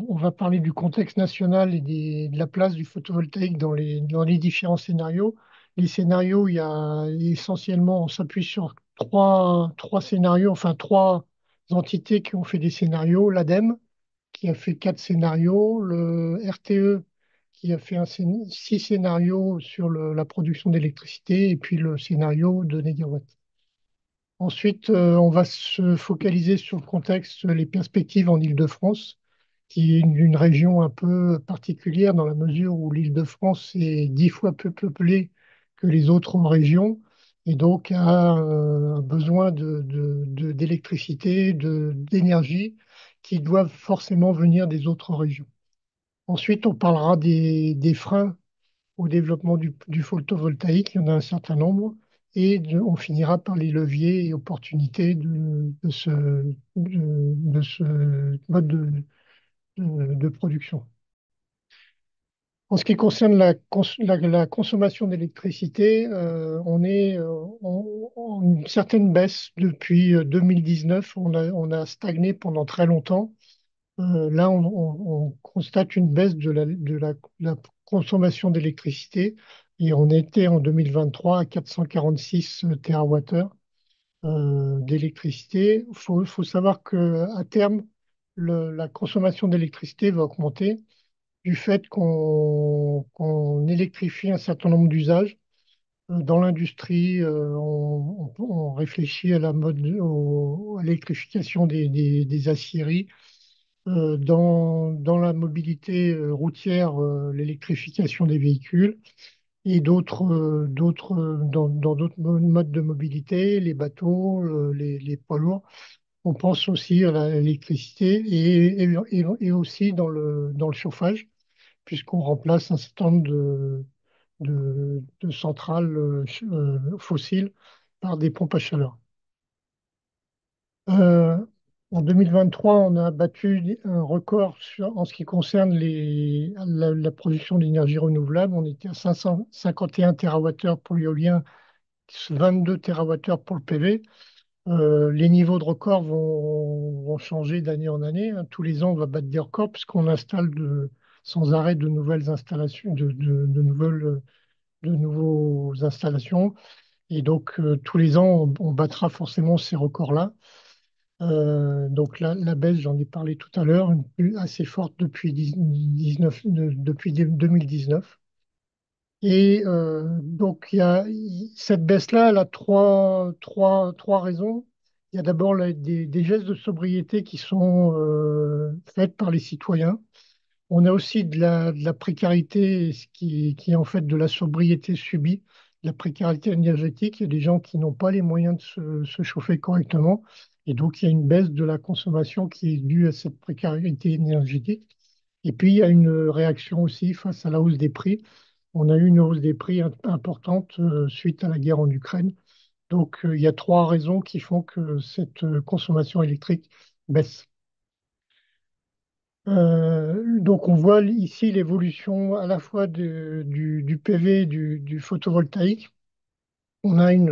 on va parler du contexte national et de la place du photovoltaïque dans les différents scénarios. Les scénarios, il y a essentiellement, on s'appuie sur trois scénarios, enfin trois entités qui ont fait des scénarios. L'ADEME, qui a fait quatre scénarios, le RTE, qui a fait six scénarios sur la production d'électricité, et puis le scénario de négawatt. Ensuite, on va se focaliser sur le contexte, les perspectives en Île-de-France, qui est une région un peu particulière dans la mesure où l'Île-de-France est 10 fois plus peuplée que les autres régions et donc a un besoin d'électricité, d'énergie qui doivent forcément venir des autres régions. Ensuite, on parlera des freins au développement du photovoltaïque, il y en a un certain nombre, et on finira par les leviers et opportunités de ce mode de production. En ce qui concerne la consommation d'électricité, on est en une certaine baisse depuis 2019. On a stagné pendant très longtemps. Là, on constate une baisse la consommation d'électricité et on était en 2023 à 446 TWh d'électricité. Faut savoir qu'à terme, la consommation d'électricité va augmenter du fait qu'on électrifie un certain nombre d'usages. Dans l'industrie, on réfléchit à à l'électrification des aciéries dans la mobilité routière, l'électrification des véhicules et dans d'autres modes de mobilité, les bateaux, les poids lourds. On pense aussi à l'électricité et aussi dans le chauffage, puisqu'on remplace un certain nombre de centrales fossiles par des pompes à chaleur. Euh, En 2023, on a battu un record en ce qui concerne la production d'énergie renouvelable. On était à 551 TWh pour l'éolien, 22 TWh pour le PV. Les niveaux de record vont changer d'année en année, hein. Tous les ans, on va battre des records puisqu'on installe sans arrêt de nouvelles installations, de nouveaux installations. Et donc, tous les ans, on battra forcément ces records-là. Donc la baisse, j'en ai parlé tout à l'heure, assez forte depuis 2019. Et donc cette baisse-là, elle a trois raisons. Il y a d'abord des gestes de sobriété qui sont faits par les citoyens. On a aussi de la précarité, qui est en fait de la sobriété subie, de la précarité énergétique. Il y a des gens qui n'ont pas les moyens de se chauffer correctement. Et donc, il y a une baisse de la consommation qui est due à cette précarité énergétique. Et puis, il y a une réaction aussi face à la hausse des prix. On a eu une hausse des prix importante suite à la guerre en Ukraine. Donc, il y a trois raisons qui font que cette consommation électrique baisse. Donc on voit ici l'évolution à la fois du PV et du photovoltaïque. On a une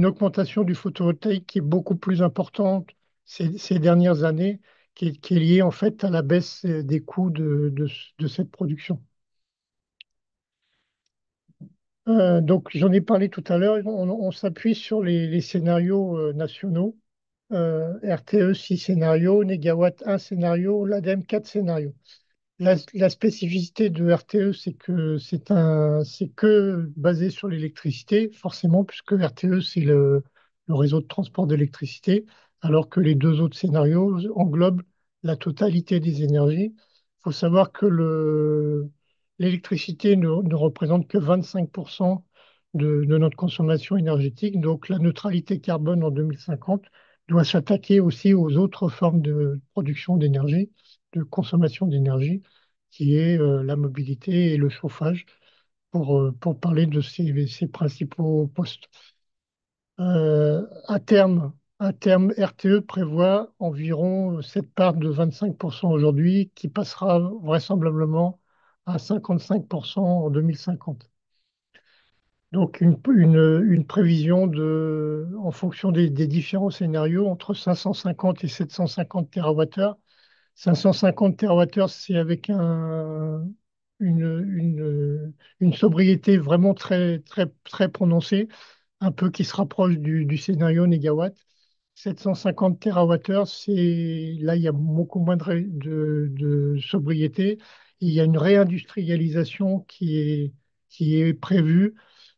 augmentation du photovoltaïque qui est beaucoup plus importante ces dernières années, qui est liée en fait à la baisse des coûts de cette production. Donc j'en ai parlé tout à l'heure, on s'appuie sur les scénarios nationaux. RTE 6 scénarios, Négawatt 1 scénario, l'ADEME 4 scénarios. La spécificité de RTE, c'est que c'est que basé sur l'électricité, forcément, puisque RTE, c'est le réseau de transport d'électricité, alors que les deux autres scénarios englobent la totalité des énergies. Il faut savoir que l'électricité ne représente que 25% de notre consommation énergétique, donc la neutralité carbone en 2050 doit s'attaquer aussi aux autres formes de production d'énergie, de consommation d'énergie qui est la mobilité et le chauffage, pour parler de ces principaux postes. À terme, RTE prévoit environ cette part de 25% aujourd'hui qui passera vraisemblablement à 55% en 2050. Donc une prévision en fonction des différents scénarios entre 550 et 750 TWh. 550 TWh, c'est avec une, une, une sobriété vraiment très, très, très prononcée, un peu qui se rapproche du scénario négawatt. 750 TWh, là, il y a beaucoup moins de sobriété. Et il y a une réindustrialisation qui est prévue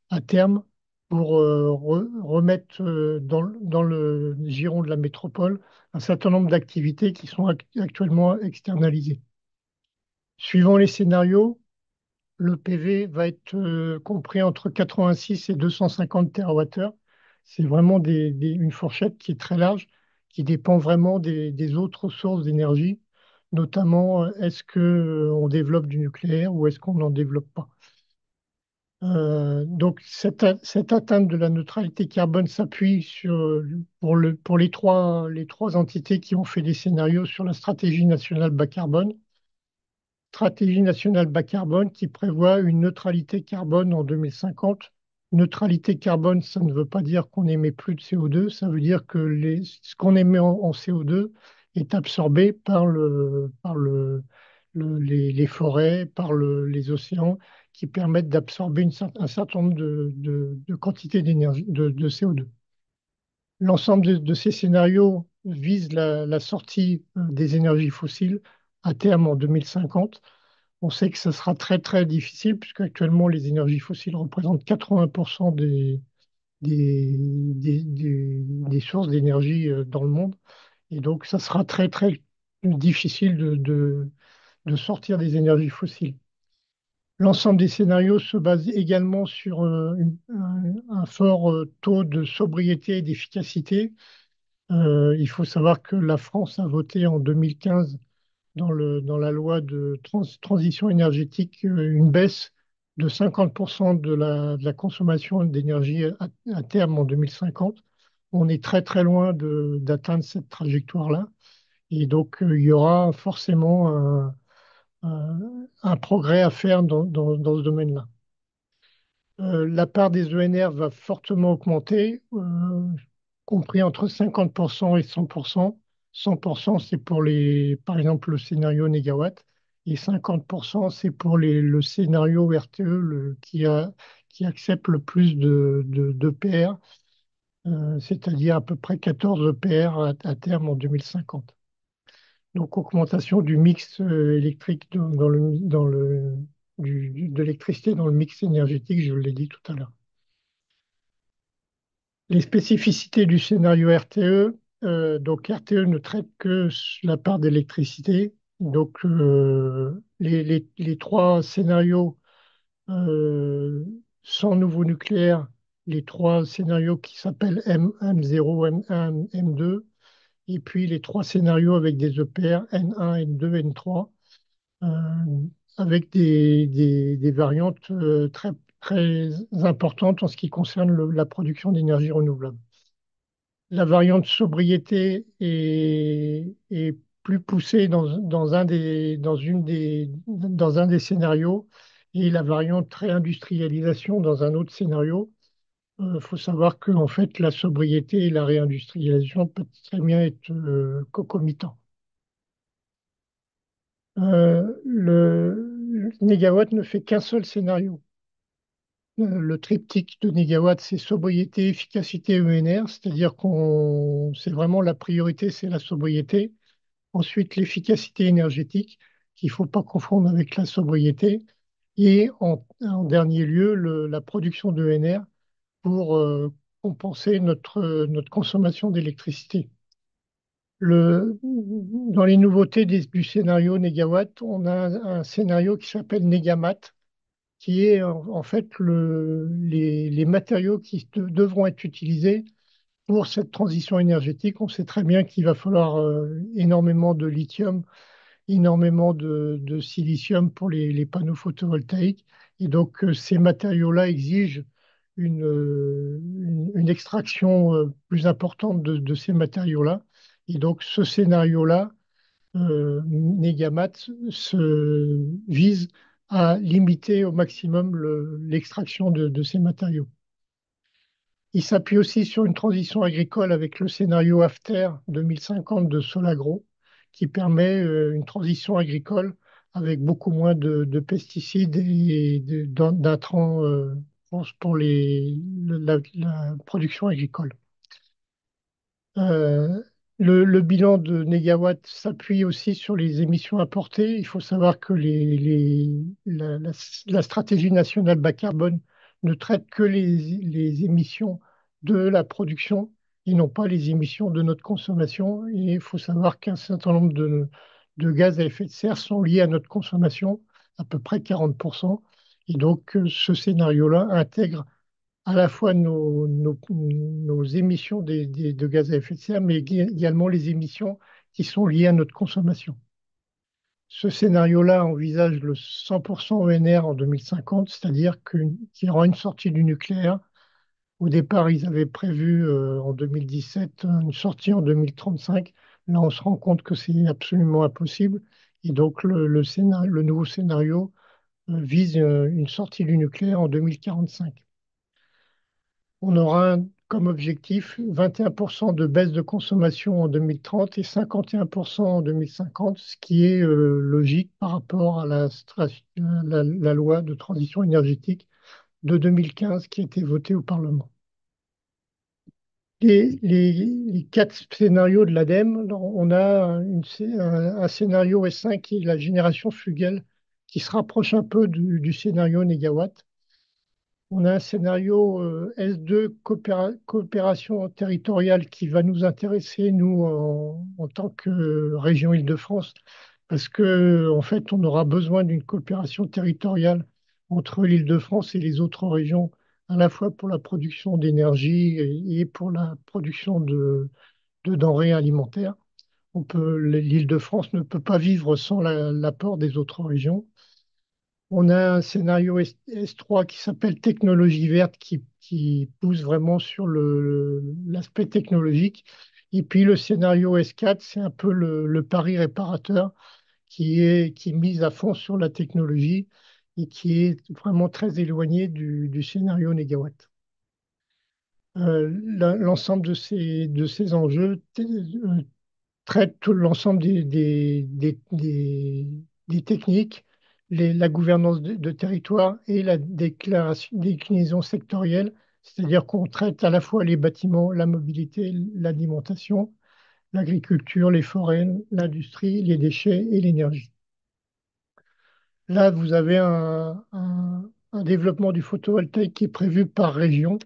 à terme pour remettre dans le giron de la métropole un certain nombre d'activités qui sont actuellement externalisées. Suivant les scénarios, le PV va être compris entre 86 et 250 TWh. C'est vraiment une fourchette qui est très large, qui dépend vraiment des autres sources d'énergie, notamment est-ce que on développe du nucléaire ou est-ce qu'on n'en développe pas. Donc cette atteinte de la neutralité carbone s'appuie pour les trois entités qui ont fait des scénarios sur la stratégie nationale bas carbone. Stratégie nationale bas carbone qui prévoit une neutralité carbone en 2050. Neutralité carbone, ça ne veut pas dire qu'on émet plus de CO2, ça veut dire que ce qu'on émet en CO2 est absorbé par les forêts, les océans, qui permettent d'absorber un certain nombre de quantités d'énergie, de CO2. L'ensemble de ces scénarios vise la sortie des énergies fossiles à terme en 2050. On sait que ce sera très très difficile puisque actuellement les énergies fossiles représentent 80% des sources d'énergie dans le monde. Et donc ça sera très très difficile de sortir des énergies fossiles. L'ensemble des scénarios se base également sur un fort taux de sobriété et d'efficacité. Il faut savoir que la France a voté en 2015 dans la loi de transition énergétique une baisse de 50% de la consommation d'énergie à terme en 2050. On est très très loin d'atteindre cette trajectoire-là. Et donc, il y aura forcément un progrès à faire dans ce domaine-là. La part des ENR va fortement augmenter, compris entre 50% et 100%. 100%, c'est pour par exemple, le scénario négawatt, et 50%, c'est pour le scénario RTE qui accepte le plus d'EPR, c'est-à-dire à peu près 14 EPR à terme en 2050. Donc, augmentation du mix électrique de l'électricité dans le mix énergétique, je l'ai dit tout à l'heure. Les spécificités du scénario RTE, donc RTE ne traite que la part d'électricité. Donc les trois scénarios sans nouveau nucléaire, les trois scénarios qui s'appellent M0, M1, M2, et puis les trois scénarios avec des EPR N1, N2, N3, euh, avec des variantes très, très importantes en ce qui concerne la production d'énergie renouvelable. La variante sobriété est plus poussée dans un des scénarios et la variante réindustrialisation dans un autre scénario. Il faut savoir que en fait, la sobriété et la réindustrialisation peuvent très bien être concomitants. Le négawatt ne fait qu'un seul scénario. Le triptyque de négawatt, c'est sobriété, efficacité, ENR, c'est-à-dire c'est vraiment la priorité, c'est la sobriété. Ensuite, l'efficacité énergétique, qu'il ne faut pas confondre avec la sobriété. Et en dernier lieu, la production de ENR pour compenser notre consommation d'électricité. Dans les nouveautés du scénario négawatt, on a un scénario qui s'appelle Négamat, qui est en fait les matériaux qui devront être utilisés pour cette transition énergétique. On sait très bien qu'il va falloir énormément de lithium, énormément de silicium pour les panneaux photovoltaïques. Et donc, ces matériaux-là exigent une extraction plus importante de ces matériaux-là. Et donc, ce scénario-là, Negamat, vise à limiter au maximum l'extraction de ces matériaux. Il s'appuie aussi sur une transition agricole avec le scénario AFTER 2050 de Solagro, qui permet une transition agricole avec beaucoup moins de pesticides et d'intrants pour la production agricole. Euh, le bilan de Negawatt s'appuie aussi sur les émissions importées. Il faut savoir que la stratégie nationale bas carbone ne traite que les émissions de la production et non pas les émissions de notre consommation. Et il faut savoir qu'un certain nombre de gaz à effet de serre sont liés à notre consommation, à peu près 40%. Et donc, ce scénario-là intègre à la fois nos émissions de gaz à effet de serre, mais également les émissions qui sont liées à notre consommation. Ce scénario-là envisage le 100% ONR en 2050, c'est-à-dire qu'il y aura une sortie du nucléaire. Au départ, ils avaient prévu en 2017 une sortie en 2035. Là, on se rend compte que c'est absolument impossible. Et donc, le nouveau scénario vise une sortie du nucléaire en 2045. On aura comme objectif 21% de baisse de consommation en 2030 et 51% en 2050, ce qui est logique par rapport à la loi de transition énergétique de 2015 qui a été votée au Parlement. Les quatre scénarios de l'ADEME, on a un scénario S5 qui est la génération fluviale qui se rapproche un peu du scénario négawatt. On a un scénario S2, coopération territoriale, qui va nous intéresser, nous, en tant que région Île-de-France, parce que, en fait, on aura besoin d'une coopération territoriale entre l'Île-de-France et les autres régions, à la fois pour la production d'énergie et pour la production de denrées alimentaires. L'Île-de-France ne peut pas vivre sans l'apport des autres régions. On a un scénario S3 qui s'appelle technologie verte qui pousse vraiment sur l'aspect technologique. Et puis le scénario S4, c'est un peu le pari réparateur qui mise à fond sur la technologie et qui est vraiment très éloigné du scénario négawatt. L'ensemble de ces enjeux traite tout l'ensemble des techniques, la gouvernance de territoire et la déclinaison sectorielle, c'est-à-dire qu'on traite à la fois les bâtiments, la mobilité, l'alimentation, l'agriculture, les forêts, l'industrie, les déchets et l'énergie. Là, vous avez un développement du photovoltaïque qui est prévu par région.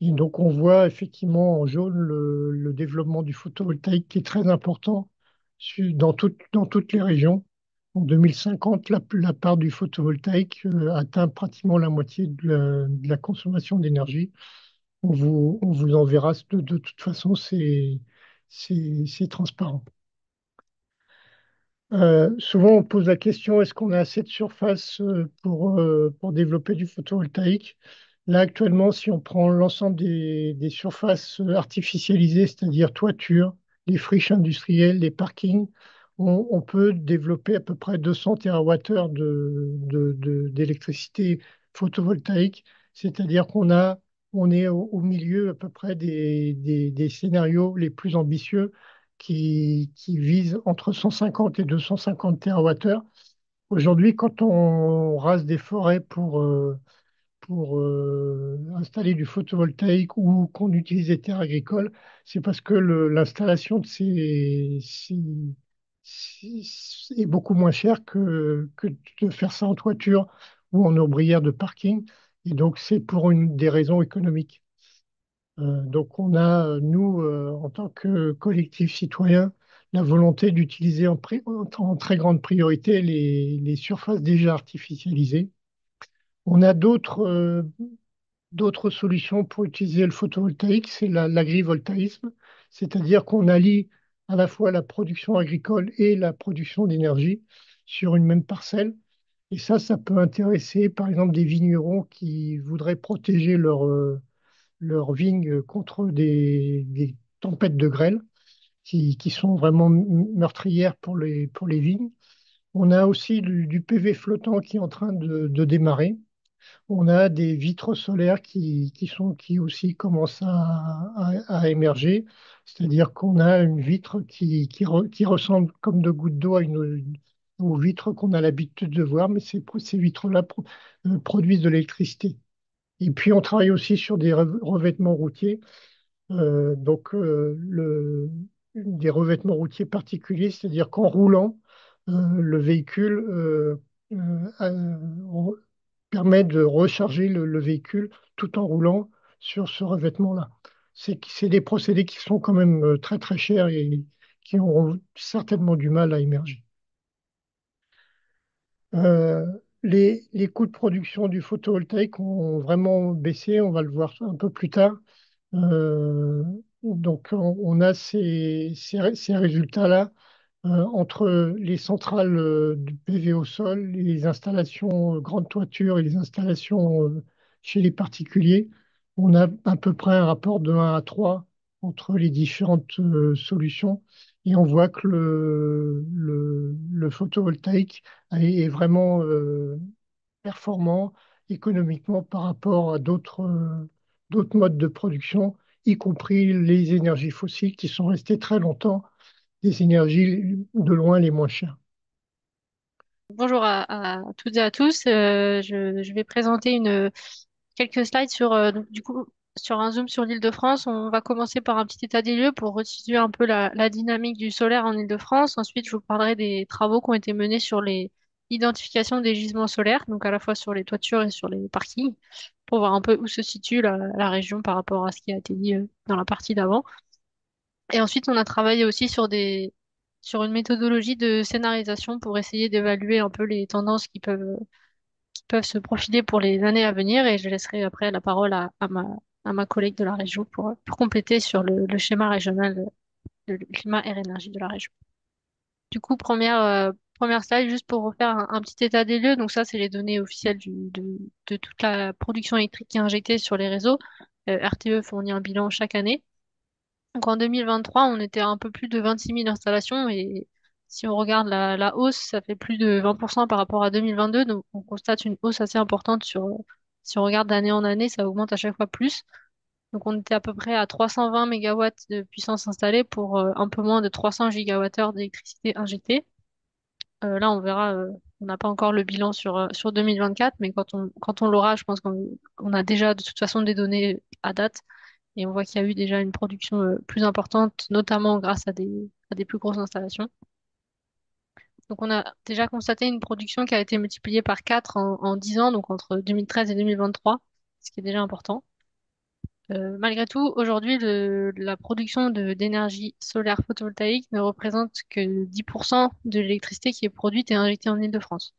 Et donc, on voit effectivement en jaune le développement du photovoltaïque qui est très important dans toutes les régions. En 2050, la part du photovoltaïque atteint pratiquement la moitié de la consommation d'énergie. On vous enverra, de toute façon, c'est transparent. Souvent, on pose la question, est-ce qu'on a assez de surface pour développer du photovoltaïque? Là, actuellement, si on prend l'ensemble des surfaces artificialisées, c'est-à-dire toitures, les friches industrielles, les parkings, on peut développer à peu près 200 TWh d'électricité photovoltaïque, c'est-à-dire on est au milieu à peu près des scénarios les plus ambitieux qui vise entre 150 et 250 TWh. Aujourd'hui, quand on rase des forêts pour installer du photovoltaïque ou qu'on utilise des terres agricoles, c'est parce que l'installation est beaucoup moins chère que de faire ça en toiture ou en ombrière de parking. Et donc, c'est pour des raisons économiques. Donc on a, nous, en tant que collectif citoyen, la volonté d'utiliser en très grande priorité les surfaces déjà artificialisées. On a d'autres solutions pour utiliser le photovoltaïque, c'est l'agrivoltaïsme, c'est-à-dire qu'on allie à la fois la production agricole et la production d'énergie sur une même parcelle. Et ça peut intéresser par exemple des vignerons qui voudraient protéger leurs vignes contre des tempêtes de grêle qui sont vraiment meurtrières pour les vignes. On a aussi du PV flottant qui est en train de démarrer. On a des vitres solaires qui aussi commencent à émerger. C'est-à-dire qu'on a une vitre qui ressemble comme de gouttes d'eau aux vitres qu'on a l'habitude de voir, mais ces vitres-là produisent de l'électricité. Et puis on travaille aussi sur des revêtements routiers. Des revêtements routiers particuliers, c'est-à-dire qu'en roulant, le véhicule permet de recharger le véhicule tout en roulant sur ce revêtement-là. C'est des procédés qui sont quand même très très chers et qui auront certainement du mal à émerger. Euh, les coûts de production du photovoltaïque ont vraiment baissé, on va le voir un peu plus tard. Euh, donc, on a ces résultats-là entre les centrales du PV au sol, les installations grande toiture et les installations chez les particuliers. On a à peu près un rapport de 1 à 3 entre les différentes solutions. Et on voit que le photovoltaïque est vraiment performant économiquement par rapport à d'autres modes de production, y compris les énergies fossiles qui sont restées très longtemps des énergies de loin les moins chères. Bonjour à toutes et à tous. Je vais présenter quelques slides sur, donc, du coup, sur un zoom sur l'Île-de-France. On va commencer par un petit état des lieux pour resituer un peu la dynamique du solaire en Île-de-France. Ensuite, je vous parlerai des travaux qui ont été menés sur l'identification des gisements solaires, donc à la fois sur les toitures et sur les parkings, pour voir un peu où se situe la région par rapport à ce qui a été dit dans la partie d'avant. Et ensuite, on a travaillé aussi sur une méthodologie de scénarisation pour essayer d'évaluer un peu les tendances qui peuvent se profiler pour les années à venir. Et je laisserai après la parole à ma collègue de la région pour compléter sur le schéma régional de climat et énergie de la région. Du coup, première slide, juste pour refaire un petit état des lieux. Donc ça, c'est les données officielles de toute la production électrique qui est injectée sur les réseaux. RTE fournit un bilan chaque année. Donc en 2023, on était à un peu plus de 26 000 installations et si on regarde la hausse, ça fait plus de 20% par rapport à 2022. Donc on constate une hausse assez importante si on regarde d'année en année, ça augmente à chaque fois plus. Donc on était à peu près à 320 mégawatts de puissance installée pour un peu moins de 300 gigawattheures d'électricité injectée. Là, on verra, on n'a pas encore le bilan sur 2024, mais quand on l'aura, je pense qu'on a déjà de toute façon des données à date. Et on voit qu'il y a eu déjà une production plus importante, notamment grâce à des plus grosses installations. Donc on a déjà constaté une production qui a été multipliée par 4 en 10 ans, donc entre 2013 et 2023, ce qui est déjà important. Malgré tout, aujourd'hui, la production d'énergie solaire photovoltaïque ne représente que 10% de l'électricité qui est produite et injectée en Île-de-France.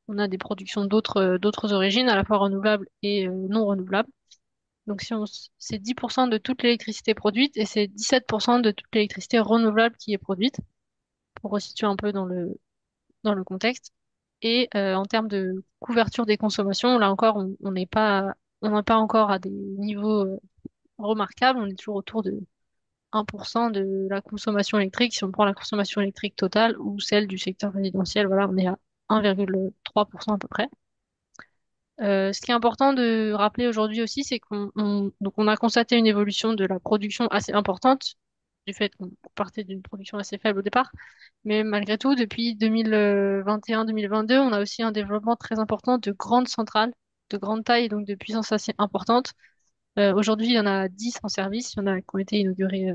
On a des productions d'autres origines, à la fois renouvelables et non renouvelables. Donc c'est 10% de toute l'électricité produite et c'est 17% de toute l'électricité renouvelable qui est produite, pour resituer un peu dans le contexte. Et en termes de couverture des consommations, là encore, on n'est pas encore à des niveaux remarquables. On est toujours autour de 1% de la consommation électrique. Si on prend la consommation électrique totale ou celle du secteur résidentiel, voilà, on est à 1,3% à peu près. Ce qui est important de rappeler aujourd'hui aussi, c'est donc on a constaté une évolution de la production assez importante, du fait qu'on partait d'une production assez faible au départ. Mais malgré tout, depuis 2021-2022, on a aussi un développement très important de grandes centrales, de grande taille, et donc de puissance assez importante. Aujourd'hui, il y en a 10 en service, il y en a qui ont été inaugurées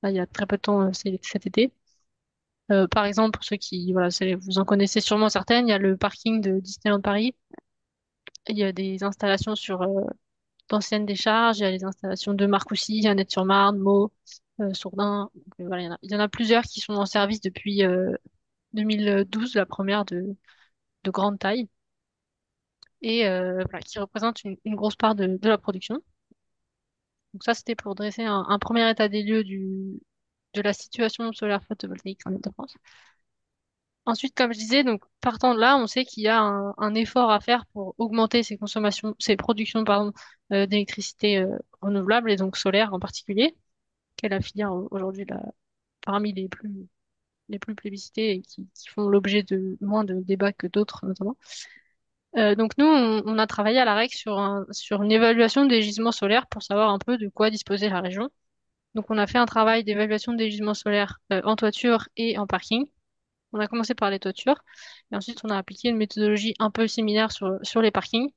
là, il y a très peu de temps, cet été. Par exemple, pour ceux qui, voilà, vous en connaissez sûrement certaines, il y a le parking de Disneyland Paris. Il y a des installations sur d'anciennes décharges, il y a les installations de Marcoussis, Annette-sur-Marne, Meaux, Sourdin. Donc, voilà, il y en a plusieurs qui sont en service depuis 2012, la première de grande taille, et voilà, qui représente une grosse part de la production. Donc ça, c'était pour dresser un premier état des lieux de la situation solaire photovoltaïque en Île-de-France. Ensuite, comme je disais, donc partant de là, on sait qu'il y a un effort à faire pour augmenter ces productions, pardon, d'électricité renouvelable et donc solaire en particulier, qui est la filière aujourd'hui parmi les plus les plus plébiscités et qui font l'objet de moins de débats que d'autres, notamment. Donc nous, on a travaillé à la REC sur une évaluation des gisements solaires pour savoir un peu de quoi disposait la région. Donc on a fait un travail d'évaluation des gisements solaires en toiture et en parking. On a commencé par les toitures et ensuite on a appliqué une méthodologie un peu similaire sur les parkings.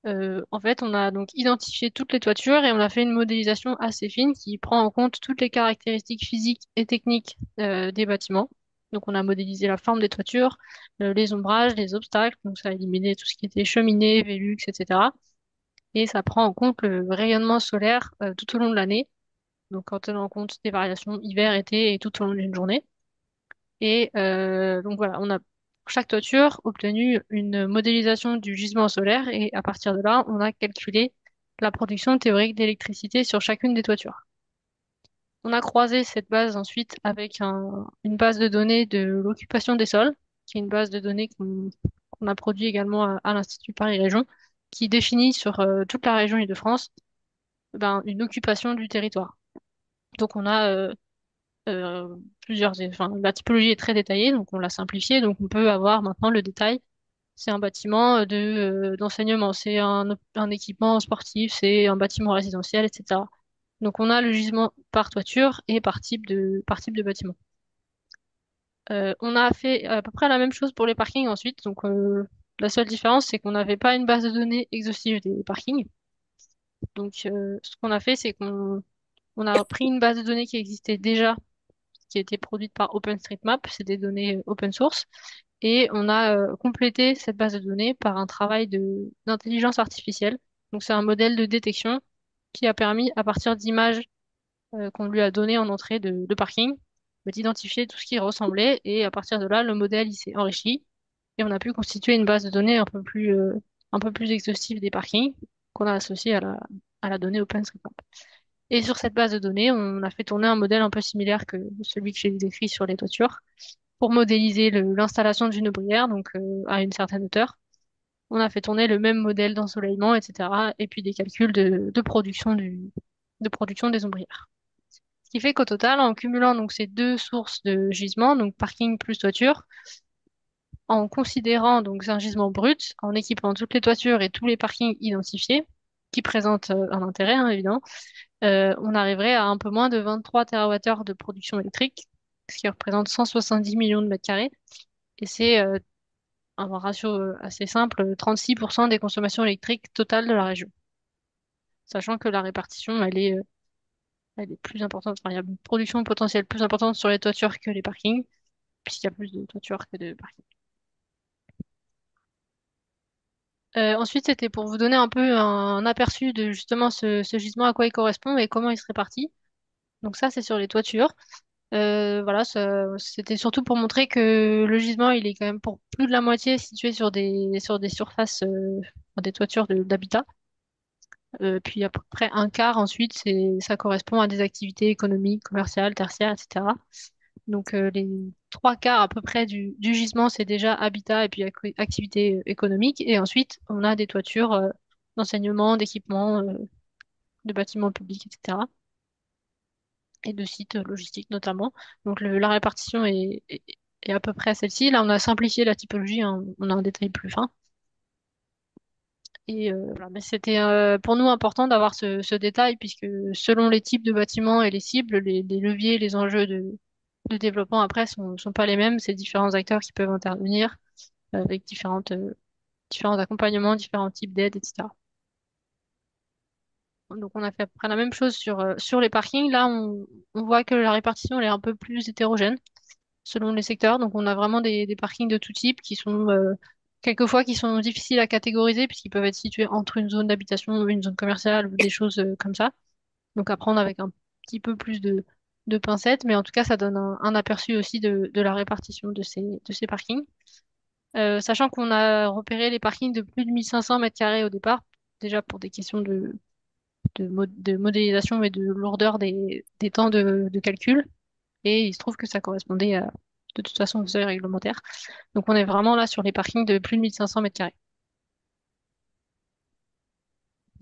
En fait, on a donc identifié toutes les toitures et on a fait une modélisation assez fine qui prend en compte toutes les caractéristiques physiques et techniques des bâtiments. Donc, on a modélisé la forme des toitures, les ombrages, les obstacles. Donc, ça a éliminé tout ce qui était cheminée, Velux, etc. Et ça prend en compte le rayonnement solaire tout au long de l'année. Donc, en tenant compte des variations hiver, été et tout au long d'une journée. Et donc voilà, on a pour chaque toiture obtenu une modélisation du gisement solaire et à partir de là, on a calculé la production théorique d'électricité sur chacune des toitures. On a croisé cette base ensuite avec une base de données de l'occupation des sols, qui est une base de données qu'on a produit également à l'Institut Paris Région, qui définit sur toute la région Île-de-France ben, une occupation du territoire. Donc on a enfin, la typologie est très détaillée, donc on l'a simplifiée, donc on peut avoir maintenant le détail. C'est un bâtiment d'enseignement, c'est un équipement sportif, c'est un bâtiment résidentiel, etc. Donc on a le gisement par toiture et par type de bâtiment. On a fait à peu près la même chose pour les parkings ensuite, donc la seule différence c'est qu'on n'avait pas une base de données exhaustive des parkings. Donc ce qu'on a fait c'est qu'on a pris une base de données qui existait déjà qui a été produite par OpenStreetMap, c'est des données open source, et on a complété cette base de données par un travail d'intelligence artificielle. Donc c'est un modèle de détection qui a permis, à partir d'images qu'on lui a données en entrée de parking, d'identifier tout ce qui ressemblait, et à partir de là, le modèle il s'est enrichi, et on a pu constituer une base de données un peu plus exhaustive des parkings qu'on a associée à la donnée OpenStreetMap. Et sur cette base de données, on a fait tourner un modèle un peu similaire que celui que j'ai décrit sur les toitures pour modéliser l'installation d'une aubrière, donc à une certaine hauteur. On a fait tourner le même modèle d'ensoleillement, etc. Et puis des calculs de production des ombrières. Ce qui fait qu'au total, en cumulant donc ces deux sources de gisement, donc parking plus toiture, en considérant donc un gisement brut, en équipant toutes les toitures et tous les parkings identifiés, qui présentent un intérêt, hein, évidemment, on arriverait à un peu moins de 23 TWh de production électrique, ce qui représente 170 millions de mètres carrés. Et c'est un ratio assez simple, 36% des consommations électriques totales de la région. Sachant que la répartition, elle est plus importante. Enfin, il y a une production potentielle plus importante sur les toitures que les parkings, puisqu'il y a plus de toitures que de parkings. Ensuite, c'était pour vous donner un peu un aperçu de justement ce gisement, à quoi il correspond et comment il se répartit. Donc ça, c'est sur les toitures. Voilà, c'était surtout pour montrer que le gisement, il est quand même pour plus de la moitié situé sur des surfaces, enfin, des toitures d'habitat. Puis à peu près un quart ensuite, ça correspond à des activités économiques, commerciales, tertiaires, etc. Donc les trois quarts à peu près du gisement, c'est déjà habitat et puis activité économique. Et ensuite, on a des toitures d'enseignement, d'équipement, de bâtiments publics, etc. Et de sites logistiques notamment. Donc la répartition est à peu près celle-ci. Là, on a simplifié la typologie, hein, on a un détail plus fin. Et voilà. Mais c'était pour nous important d'avoir ce détail puisque selon les types de bâtiments et les cibles, les leviers, les enjeux de développement après sont pas les mêmes. C'est différents acteurs qui peuvent intervenir avec différents accompagnements, différents types d'aides, etc. Donc on a fait à peu près la même chose sur les parkings. Là, on voit que la répartition elle est un peu plus hétérogène selon les secteurs. Donc on a vraiment des parkings de tout type qui sont quelquefois qui sont difficiles à catégoriser puisqu'ils peuvent être situés entre une zone d'habitation, une zone commerciale ou des choses comme ça. Donc à prendre avec un petit peu plus de pincettes, mais en tout cas ça donne un aperçu aussi de la répartition de ces parkings. Sachant qu'on a repéré les parkings de plus de 1500 mètres carrés au départ, déjà pour des questions de modélisation et de lourdeur des temps de calcul. Et il se trouve que ça correspondait de toute façon aux seuils réglementaires. Donc on est vraiment là sur les parkings de plus de 1500 mètres carrés.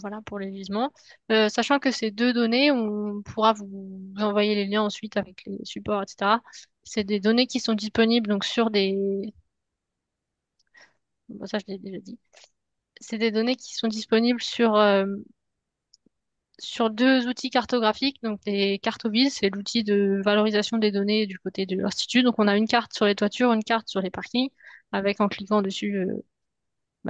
Voilà pour les gisements. Sachant que ces deux données, on pourra vous envoyer les liens ensuite avec les supports, etc. C'est des données qui sont disponibles donc sur des... Bon, ça, je l'ai déjà dit. C'est des données qui sont disponibles sur deux outils cartographiques. Donc, les cartoviz, c'est l'outil de valorisation des données du côté de l'Institut. Donc, on a une carte sur les toitures, une carte sur les parkings, avec en cliquant dessus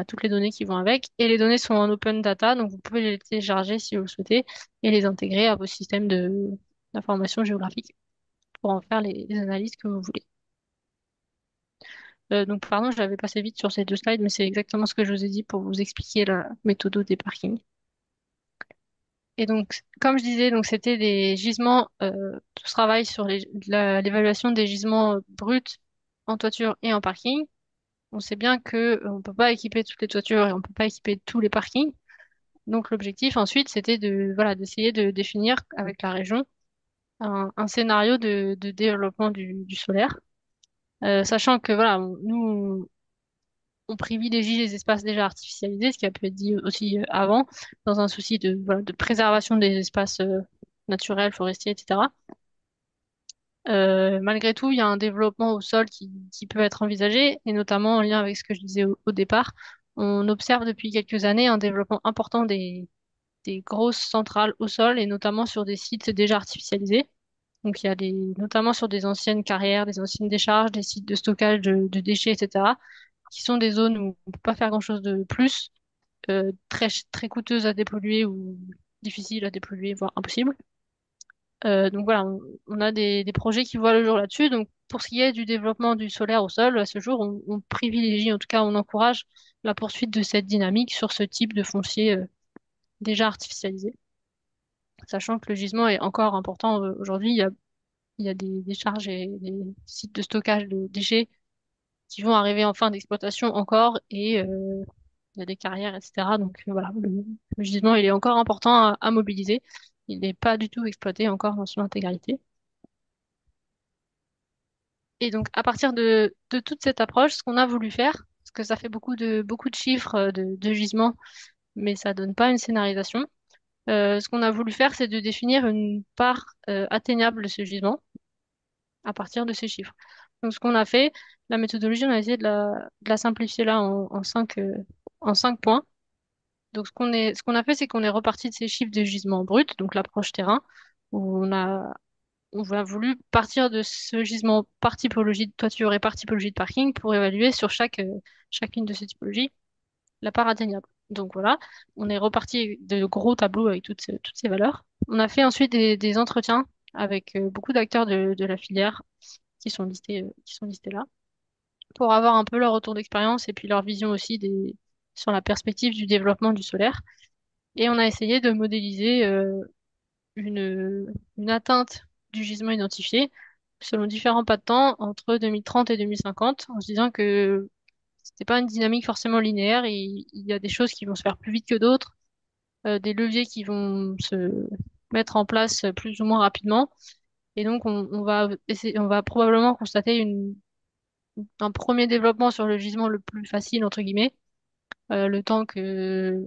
toutes les données qui vont avec. Et les données sont en open data, donc vous pouvez les télécharger si vous le souhaitez et les intégrer à vos systèmes d'information géographique pour en faire les analyses que vous voulez. Donc, pardon, j'avais passé vite sur ces deux slides, mais c'est exactement ce que je vous ai dit pour vous expliquer la méthode des parkings. Et donc, comme je disais, donc c'était des gisements, tout ce travail sur l'évaluation des gisements bruts en toiture et en parking. On sait bien que on peut pas équiper toutes les toitures et on peut pas équiper tous les parkings. Donc l'objectif ensuite, c'était d'essayer de définir avec la région un scénario de développement du solaire. Sachant que nous on privilégie les espaces déjà artificialisés, ce qui a pu être dit aussi avant, dans un souci de préservation des espaces naturels, forestiers, etc. Malgré tout, il y a un développement au sol qui peut être envisagé, et notamment en lien avec ce que je disais au départ. On observe depuis quelques années un développement important des grosses centrales au sol, et notamment sur des sites déjà artificialisés. Donc il y a notamment sur des anciennes carrières, des anciennes décharges, des sites de stockage de déchets, etc., qui sont des zones où on peut pas faire grand-chose de plus, très coûteuses à dépolluer ou difficiles à dépolluer, voire impossible. Donc voilà, on a des projets qui voient le jour là-dessus. Donc pour ce qui est du développement du solaire au sol, à ce jour, on privilégie, en tout cas on encourage la poursuite de cette dynamique sur ce type de foncier déjà artificialisé. Sachant que le gisement est encore important aujourd'hui, il y a des charges et des sites de stockage de déchets qui vont arriver en fin d'exploitation encore et il y a des carrières, etc. Donc voilà, le gisement il est encore important à mobiliser. Il n'est pas du tout exploité encore dans son intégralité. Et donc, à partir de toute cette approche, ce qu'on a voulu faire, parce que ça fait beaucoup de chiffres de gisements, mais ça donne pas une scénarisation. Ce qu'on a voulu faire, c'est de définir une part atteignable de ce gisement à partir de ces chiffres. Donc, ce qu'on a fait, la méthodologie, on a essayé de la simplifier là en cinq points. Donc, ce qu'on a fait, c'est qu'on est reparti de ces chiffres de gisement brut, donc l'approche terrain, où on a voulu partir de ce gisement par typologie de toiture et par typologie de parking pour évaluer sur chacune de ces typologies la part atteignable. Donc voilà, on est reparti de gros tableaux avec toutes ces valeurs. On a fait ensuite des entretiens avec beaucoup d'acteurs de la filière qui sont listés là pour avoir un peu leur retour d'expérience et puis leur vision aussi sur la perspective du développement du solaire. Et on a essayé de modéliser une atteinte du gisement identifié selon différents pas de temps entre 2030 et 2050, en se disant que c'était pas une dynamique forcément linéaire, il y a des choses qui vont se faire plus vite que d'autres, des leviers qui vont se mettre en place plus ou moins rapidement, et donc on va probablement constater un premier développement sur le gisement le plus facile entre guillemets, le temps que,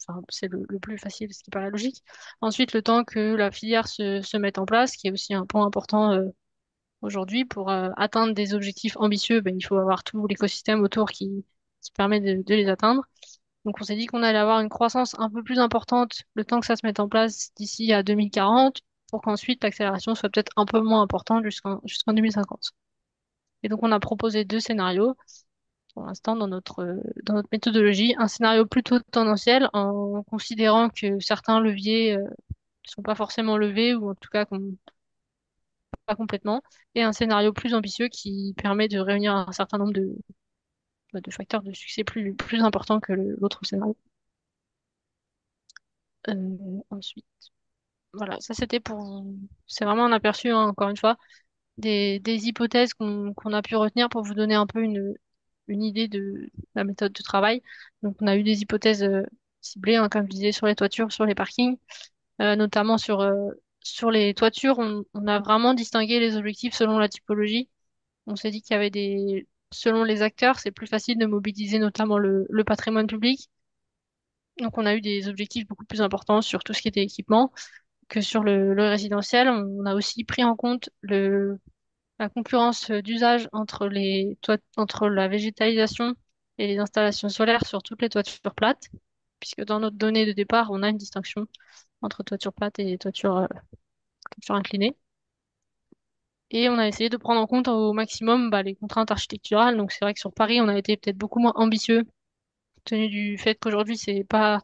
enfin, c'est le plus facile, ce qui paraît logique. Ensuite, le temps que la filière se mette en place, qui est aussi un point important aujourd'hui. Pour atteindre des objectifs ambitieux, ben, il faut avoir tout l'écosystème autour qui permet de les atteindre. Donc, on s'est dit qu'on allait avoir une croissance un peu plus importante le temps que ça se mette en place d'ici à 2040, pour qu'ensuite l'accélération soit peut-être un peu moins importante jusqu'en 2050. Et donc, on a proposé deux scénarios pour l'instant dans notre méthodologie, un scénario plutôt tendanciel en considérant que certains leviers ne sont pas forcément levés ou en tout cas pas complètement, et un scénario plus ambitieux qui permet de réunir un certain nombre de facteurs de succès plus importants que l'autre scénario. Ensuite, voilà, ça c'était c'est vraiment un aperçu, hein, encore une fois, des hypothèses qu'on a pu retenir pour vous donner un peu une idée de la méthode de travail. Donc, on a eu des hypothèses ciblées, hein, comme je disais, sur les toitures, sur les parkings, notamment sur les toitures. On a vraiment distingué les objectifs selon la typologie. On s'est dit qu'il y avait selon les acteurs, c'est plus facile de mobiliser notamment le patrimoine public. Donc on a eu des objectifs beaucoup plus importants sur tout ce qui était équipement que sur le résidentiel. On a aussi pris en compte la concurrence d'usage entre la végétalisation et les installations solaires sur toutes les toitures plates, puisque dans notre donnée de départ, on a une distinction entre toiture plate et toiture inclinée. Et on a essayé de prendre en compte au maximum les contraintes architecturales. Donc c'est vrai que sur Paris, on a été peut-être beaucoup moins ambitieux, tenu du fait qu'aujourd'hui, c'est pas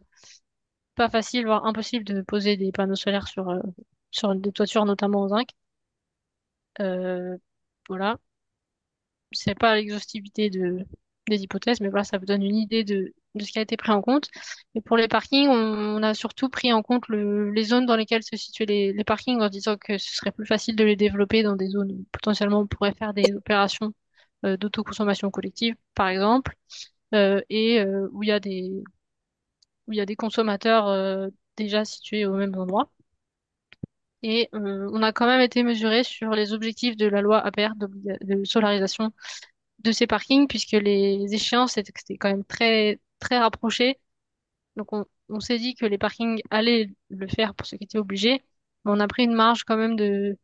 facile, voire impossible de poser des panneaux solaires sur des toitures, notamment en zinc. Euh, voilà. C'est pas l'exhaustivité des hypothèses, mais voilà, ça vous donne une idée de ce qui a été pris en compte. Et pour les parkings, on a surtout pris en compte les zones dans lesquelles se situaient les parkings en disant que ce serait plus facile de les développer dans des zones où potentiellement on pourrait faire des opérations d'autoconsommation collective, par exemple, où il y a des consommateurs déjà situés au même endroit. Et on a quand même été mesuré sur les objectifs de la loi APR de solarisation de ces parkings, puisque les échéances étaient quand même très, très rapprochées. Donc on s'est dit que les parkings allaient le faire pour ceux qui étaient obligés, mais on a pris une marge quand même de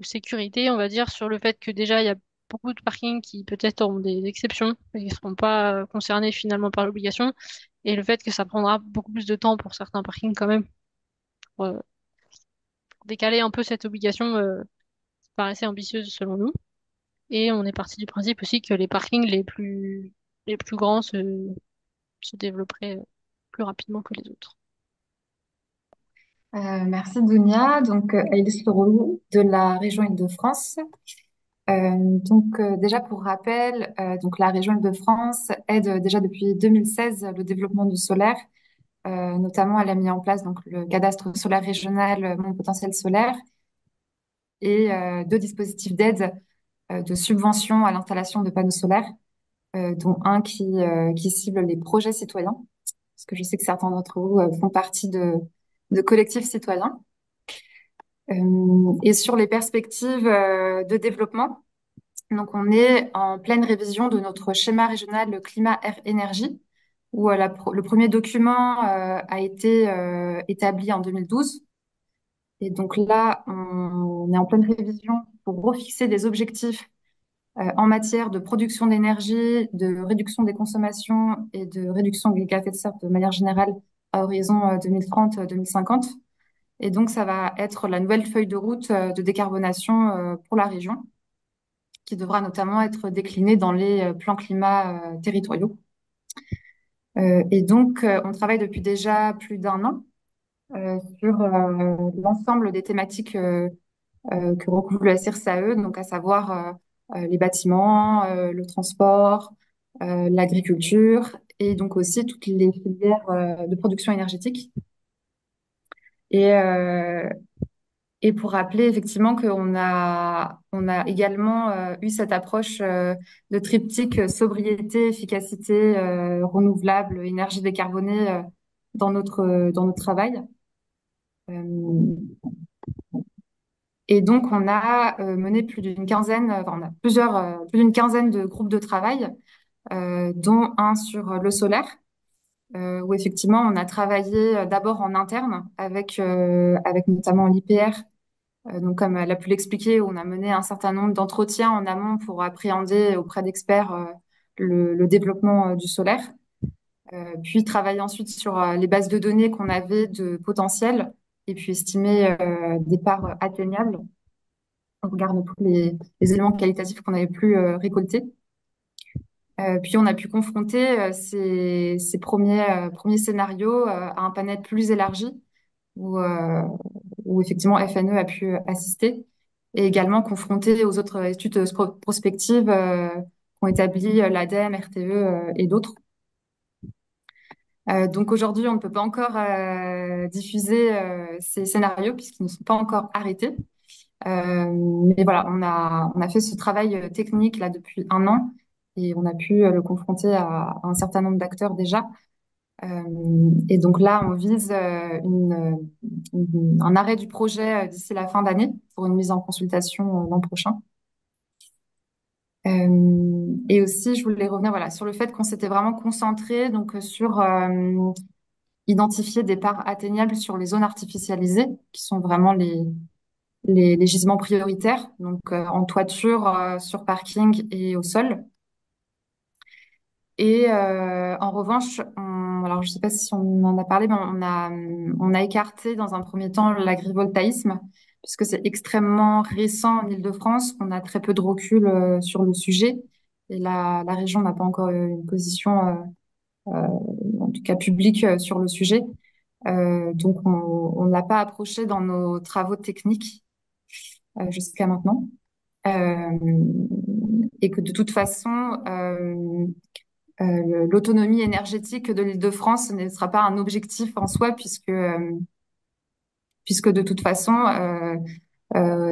sécurité, on va dire, sur le fait que déjà il y a beaucoup de parkings qui peut-être auront des exceptions, et qui ne seront pas concernés finalement par l'obligation, et le fait que ça prendra beaucoup plus de temps pour certains parkings quand même, pour décaler un peu cette obligation, paraissait ambitieuse selon nous. Et on est parti du principe aussi que les parkings les plus grands se développeraient plus rapidement que les autres. Merci Dounia. Donc, Aïlis Leroux de la région Île-de-France. Déjà pour rappel, donc la région Île-de-France aide déjà depuis 2016 le développement du solaire. Notamment, elle a mis en place donc le cadastre solaire régional Mon Potentiel Solaire et deux dispositifs d'aide de subvention à l'installation de panneaux solaires, dont un qui cible les projets citoyens, parce que je sais que certains d'entre vous font partie de collectifs citoyens. Et sur les perspectives de développement, donc on est en pleine révision de notre schéma régional climat, air, énergie, où le premier document a été établi en 2012. Et donc là, on est en pleine révision pour refixer des objectifs en matière de production d'énergie, de réduction des consommations et de réduction des gaz à effet de serre de manière générale à horizon 2030-2050. Et donc, ça va être la nouvelle feuille de route de décarbonation pour la région, qui devra notamment être déclinée dans les plans climat territoriaux. On travaille depuis déjà plus d'un an sur l'ensemble des thématiques que recouvre le SRCAE, donc à savoir les bâtiments, le transport, l'agriculture et donc aussi toutes les filières de production énergétique. Et, euh, et pour rappeler effectivement on a également eu cette approche de triptyque sobriété, efficacité, renouvelable, énergie décarbonée dans notre travail. Euh, Et donc, on a mené plus d'une quinzaine, enfin, on a plus d'une quinzaine de groupes de travail, dont un sur le solaire, où effectivement, on a travaillé d'abord en interne avec notamment l'IPR. Donc, comme elle a pu l'expliquer, on a mené un certain nombre d'entretiens en amont pour appréhender auprès d'experts le développement du solaire. Puis travailler ensuite sur les bases de données qu'on avait de potentiel et puis estimer des parts atteignables on regarde tous les éléments qualitatifs qu'on avait pu récolter. Puis on a pu confronter ces premiers scénarios à un panel plus élargi où, euh, où effectivement FNE a pu assister et également confronter aux autres études prospectives qu'ont établi l'ADEME, RTE et d'autres. Donc aujourd'hui, on ne peut pas encore diffuser ces scénarios puisqu'ils ne sont pas encore arrêtés. Mais voilà, on a fait ce travail technique là depuis un an et on a pu le confronter à un certain nombre d'acteurs déjà. Et donc là, on vise un arrêt du projet d'ici la fin d'année pour une mise en consultation l'an prochain. Et aussi, je voulais revenir voilà, sur le fait qu'on s'était vraiment concentré donc, sur identifier des parts atteignables sur les zones artificialisées, qui sont vraiment les gisements prioritaires, donc en toiture, sur parking et au sol. Et en revanche, alors je ne sais pas si on en a parlé, mais on a écarté dans un premier temps l'agrivoltaïsme, puisque c'est extrêmement récent en Île-de-France. On a très peu de recul sur le sujet. Et la région n'a pas encore une position, en tout cas publique, sur le sujet. Donc on ne l'a pas approché dans nos travaux techniques jusqu'à maintenant. Euh, et que de toute façon, l'autonomie énergétique de l'Île-de-France ne sera pas un objectif en soi, puisque de toute façon,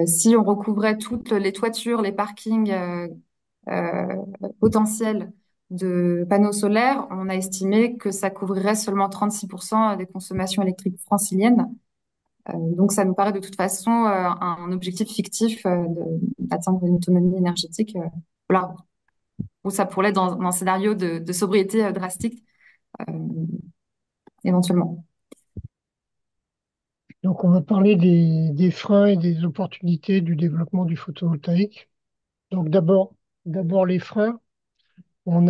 si on recouvrait toutes les toitures, les parkings euh, potentiels de panneaux solaires, on a estimé que ça couvrirait seulement 36% des consommations électriques franciliennes. Donc ça nous paraît de toute façon un objectif fictif d'atteindre une autonomie énergétique. Voilà, où ça pourrait être dans un scénario de sobriété drastique, euh, éventuellement. Donc, on va parler des freins et des opportunités du développement du photovoltaïque. Donc, d'abord les freins. On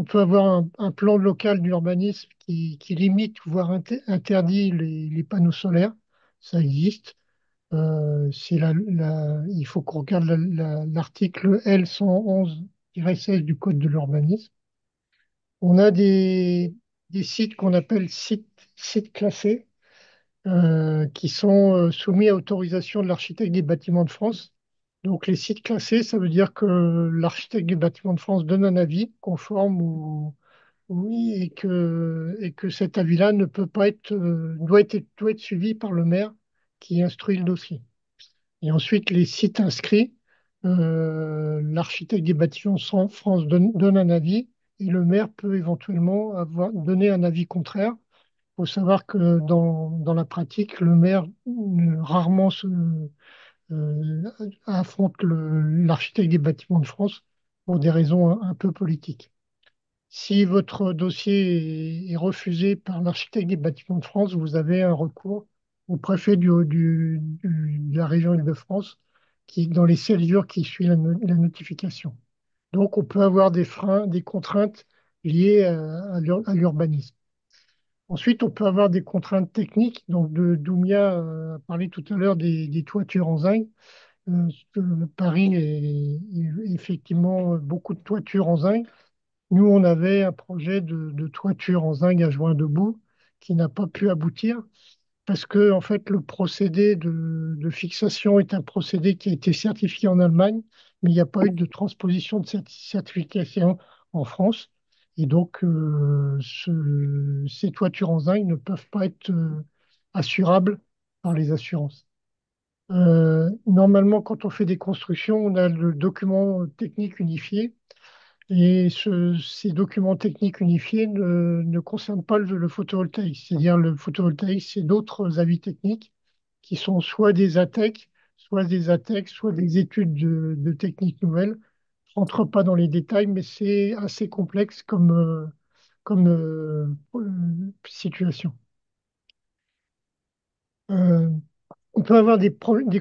peut avoir un plan local d'urbanisme qui limite, voire interdit les panneaux solaires. Ça existe. Il faut qu'on regarde l'article L 111-16 du Code de l'urbanisme. On a des sites qu'on appelle sites classés, qui sont soumis à autorisation de l'architecte des bâtiments de France. Donc les sites classés, ça veut dire que l'architecte des bâtiments de France donne un avis conforme ou oui, et que cet avis-là ne peut pas être, doit être suivi par le maire qui instruit le dossier. Et ensuite, les sites inscrits, l'architecte des bâtiments de France donne un avis et le maire peut éventuellement donner un avis contraire. Il faut savoir que dans la pratique, le maire rarement euh, affronte l'architecte des bâtiments de France pour des raisons un peu politiques. Si votre dossier est refusé par l'architecte des bâtiments de France, vous avez un recours au préfet de la région Île-de-France qui, dans les 7 jours qui suivent la notification. Donc, on peut avoir des freins, des contraintes liées à l'urbanisme. Ensuite, on peut avoir des contraintes techniques. Donc, Doumia a parlé tout à l'heure des toitures en zinc. Paris est effectivement beaucoup de toitures en zinc. Nous, on avait un projet de toiture en zinc à joint debout qui n'a pas pu aboutir parce que, en fait, le procédé de fixation est un procédé qui a été certifié en Allemagne, mais il n'y a pas eu de transposition de cette certification en France. Et donc, ces toitures en zinc ne peuvent pas être assurables par les assurances. Normalement, quand on fait des constructions, on a le document technique unifié et ces documents techniques unifiés ne concernent pas le photovoltaïque. C'est-à-dire le photovoltaïque, c'est d'autres avis techniques qui sont soit des ATEC, soit des études de techniques nouvelles. Je ne rentre pas dans les détails, mais c'est assez complexe comme situation. Euh, On peut avoir des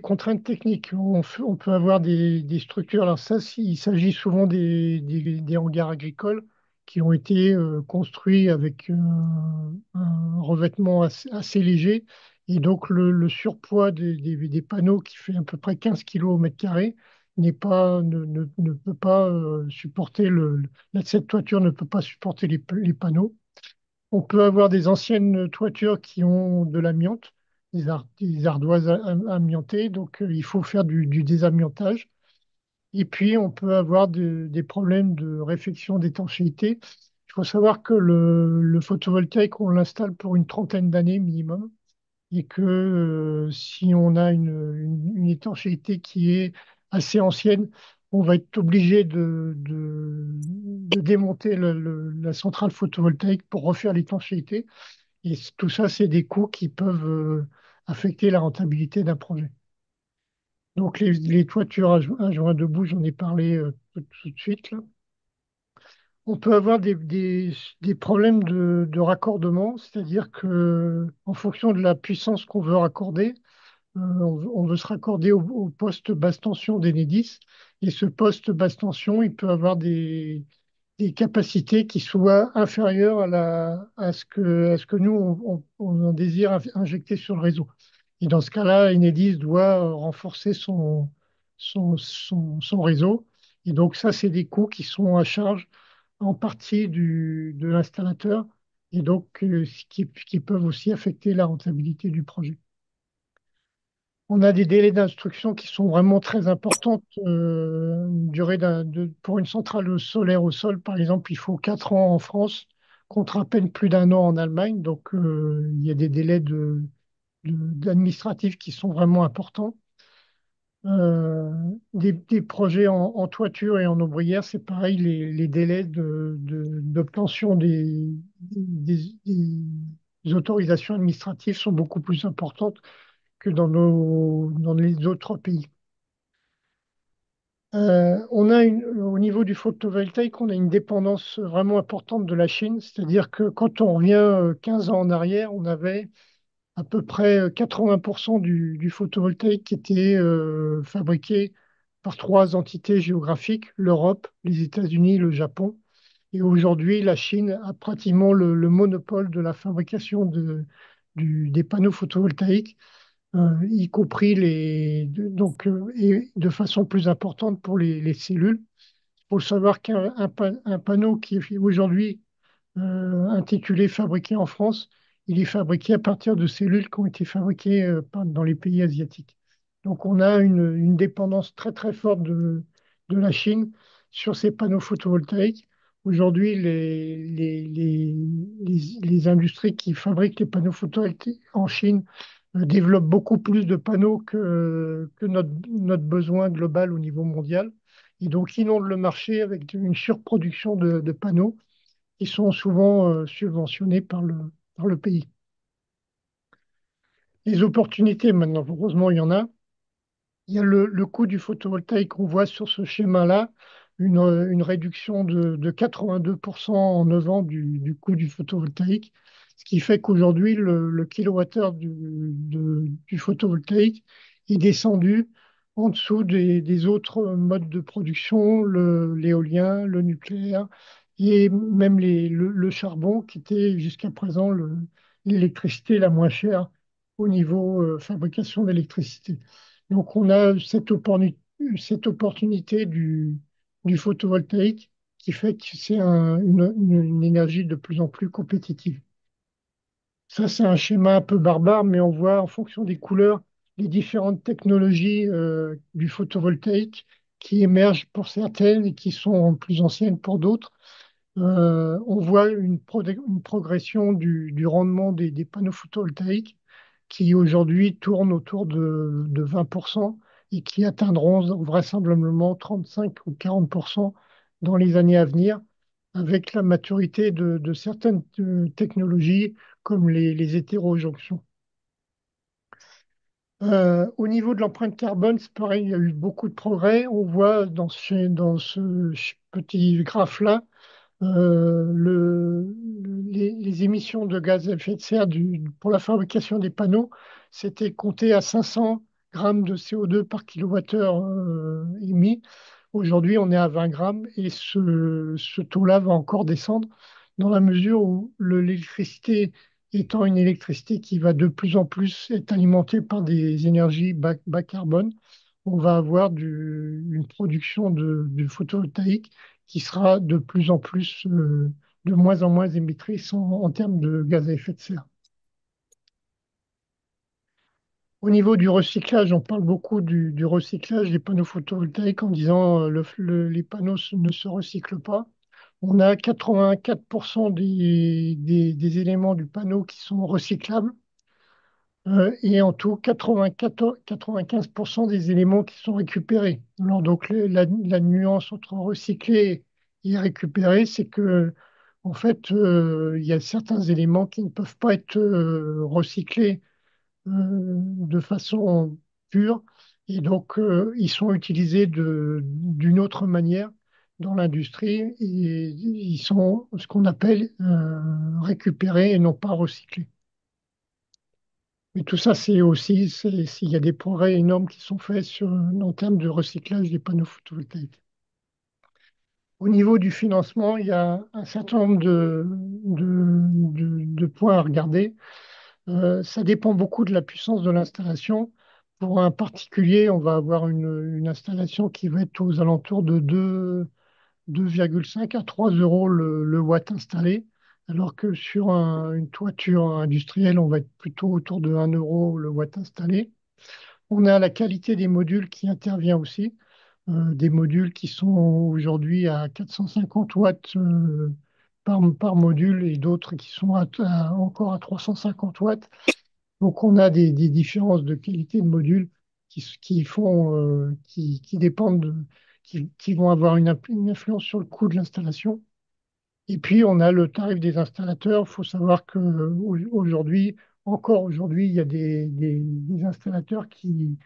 contraintes techniques. On peut avoir des structures. Alors ça, il s'agit souvent des hangars agricoles qui ont été construits avec un revêtement assez léger. Et donc le surpoids des panneaux qui fait à peu près 15 kilos au mètre carré ne peut pas supporter cette toiture ne peut pas supporter les panneaux. On peut avoir des anciennes toitures qui ont de l'amiante, des ardoises amiantées, donc il faut faire du désamiantage. Et puis, on peut avoir des problèmes de réflexion d'étanchéité. Il faut savoir que le photovoltaïque, on l'installe pour une trentaine d'années minimum, et que si on a une étanchéité qui est assez ancienne, on va être obligé de démonter la centrale photovoltaïque pour refaire l'étanchéité. Et tout ça, c'est des coûts qui peuvent affecter la rentabilité d'un projet. Donc les toitures à joint debout, j'en ai parlé tout de suite là. On peut avoir des problèmes de raccordement, c'est-à-dire que en fonction de la puissance qu'on veut raccorder, on veut se raccorder au poste basse tension d'Enedis, et ce poste basse tension, il peut avoir des capacités qui soient inférieures à ce que nous, on désire injecter sur le réseau. Et dans ce cas-là, Enedis doit renforcer son réseau. Et donc ça, c'est des coûts qui sont à charge en partie de l'installateur, et donc qui peuvent aussi affecter la rentabilité du projet. On a des délais d'instruction qui sont vraiment très importants. Une durée pour une centrale solaire au sol, par exemple, il faut 4 ans en France, contre à peine plus d'1 an en Allemagne. Donc, il y a des délais d'administratifs qui sont vraiment importants. Euh, des projets en toiture et en ombrière, c'est pareil, les délais d'obtention des autorisations administratives sont beaucoup plus importantes que dans les autres pays. Au niveau du photovoltaïque, on a une dépendance vraiment importante de la Chine, c'est-à-dire que quand on revient 15 ans en arrière, on avait à peu près 80% du photovoltaïque qui était fabriqué par trois entités géographiques, l'Europe, les États-Unis, le Japon. Et aujourd'hui, la Chine a pratiquement le monopole de la fabrication des panneaux photovoltaïques, y compris et de façon plus importante pour les cellules. Il faut savoir qu'un panneau qui est aujourd'hui intitulé Fabriqué en France, il est fabriqué à partir de cellules qui ont été fabriquées dans les pays asiatiques. Donc on a une dépendance très très forte de la Chine sur ces panneaux photovoltaïques. Aujourd'hui, les industries qui fabriquent les panneaux photovoltaïques en Chine développent beaucoup plus de panneaux que notre besoin global au niveau mondial. Et donc inondent le marché avec une surproduction de panneaux qui sont souvent subventionnés par le pays. Les opportunités, maintenant, heureusement, il y en a. Il y a le coût du photovoltaïque qu'on voit sur ce schéma-là, une réduction de 82% en 9 ans du coût du photovoltaïque, ce qui fait qu'aujourd'hui, le kilowattheure du photovoltaïque est descendu en dessous des autres modes de production, l'éolien, le nucléaire et même le charbon, qui était jusqu'à présent l'électricité la moins chère au niveau fabrication d'électricité. Donc, on a cette opportunité du photovoltaïque qui fait que c'est une énergie de plus en plus compétitive. Ça, c'est un schéma un peu barbare, mais on voit en fonction des couleurs les différentes technologies du photovoltaïque qui émergent pour certaines et qui sont plus anciennes pour d'autres. On voit une progression du rendement des panneaux photovoltaïques qui aujourd'hui tournent autour de 20% et qui atteindront vraisemblablement 35 ou 40% dans les années à venir avec la maturité de certaines technologies comme les hétérojonctions. Au niveau de l'empreinte carbone, c'est pareil, il y a eu beaucoup de progrès. On voit dans ce petit graphe-là les émissions de gaz à effet de serre pour la fabrication des panneaux, c'était compté à 500 grammes de CO2 par kilowattheure émis. Aujourd'hui, on est à 20 grammes et ce taux-là va encore descendre dans la mesure où l'électricité étant une électricité qui va de plus en plus être alimentée par des énergies bas carbone, on va avoir une production de photovoltaïque qui sera de plus en plus, de moins en moins émettrice en termes de gaz à effet de serre. Au niveau du recyclage, on parle beaucoup du recyclage des panneaux photovoltaïques en disant les panneaux ne se recyclent pas. On a 84% des éléments du panneau qui sont recyclables. Et en tout, 95% des éléments qui sont récupérés. Alors, donc, la nuance entre recycler et récupérer, c'est que, en fait, il y a certains éléments qui ne peuvent pas être recyclés de façon pure Et donc, ils sont utilisés d'une autre manière dans l'industrie et ils sont ce qu'on appelle récupérés et non pas recyclés. Mais tout ça, il y a des progrès énormes qui sont faits en termes de recyclage des panneaux photovoltaïques. Au niveau du financement, il y a un certain nombre de points à regarder. Ça dépend beaucoup de la puissance de l'installation. Pour un particulier, on va avoir une installation qui va être aux alentours de 2,5 à 3 euros le watt installé, alors que sur une toiture industrielle, on va être plutôt autour de 1 euro le watt installé. On a la qualité des modules qui intervient aussi, des modules qui sont aujourd'hui à 450 watts par module et d'autres qui sont encore à 350 watts. Donc on a des différences de qualité de modules qui dépendent qui vont avoir une influence sur le coût de l'installation. Et puis on a le tarif des installateurs. Il faut savoir que encore aujourd'hui, il y a des installateurs qui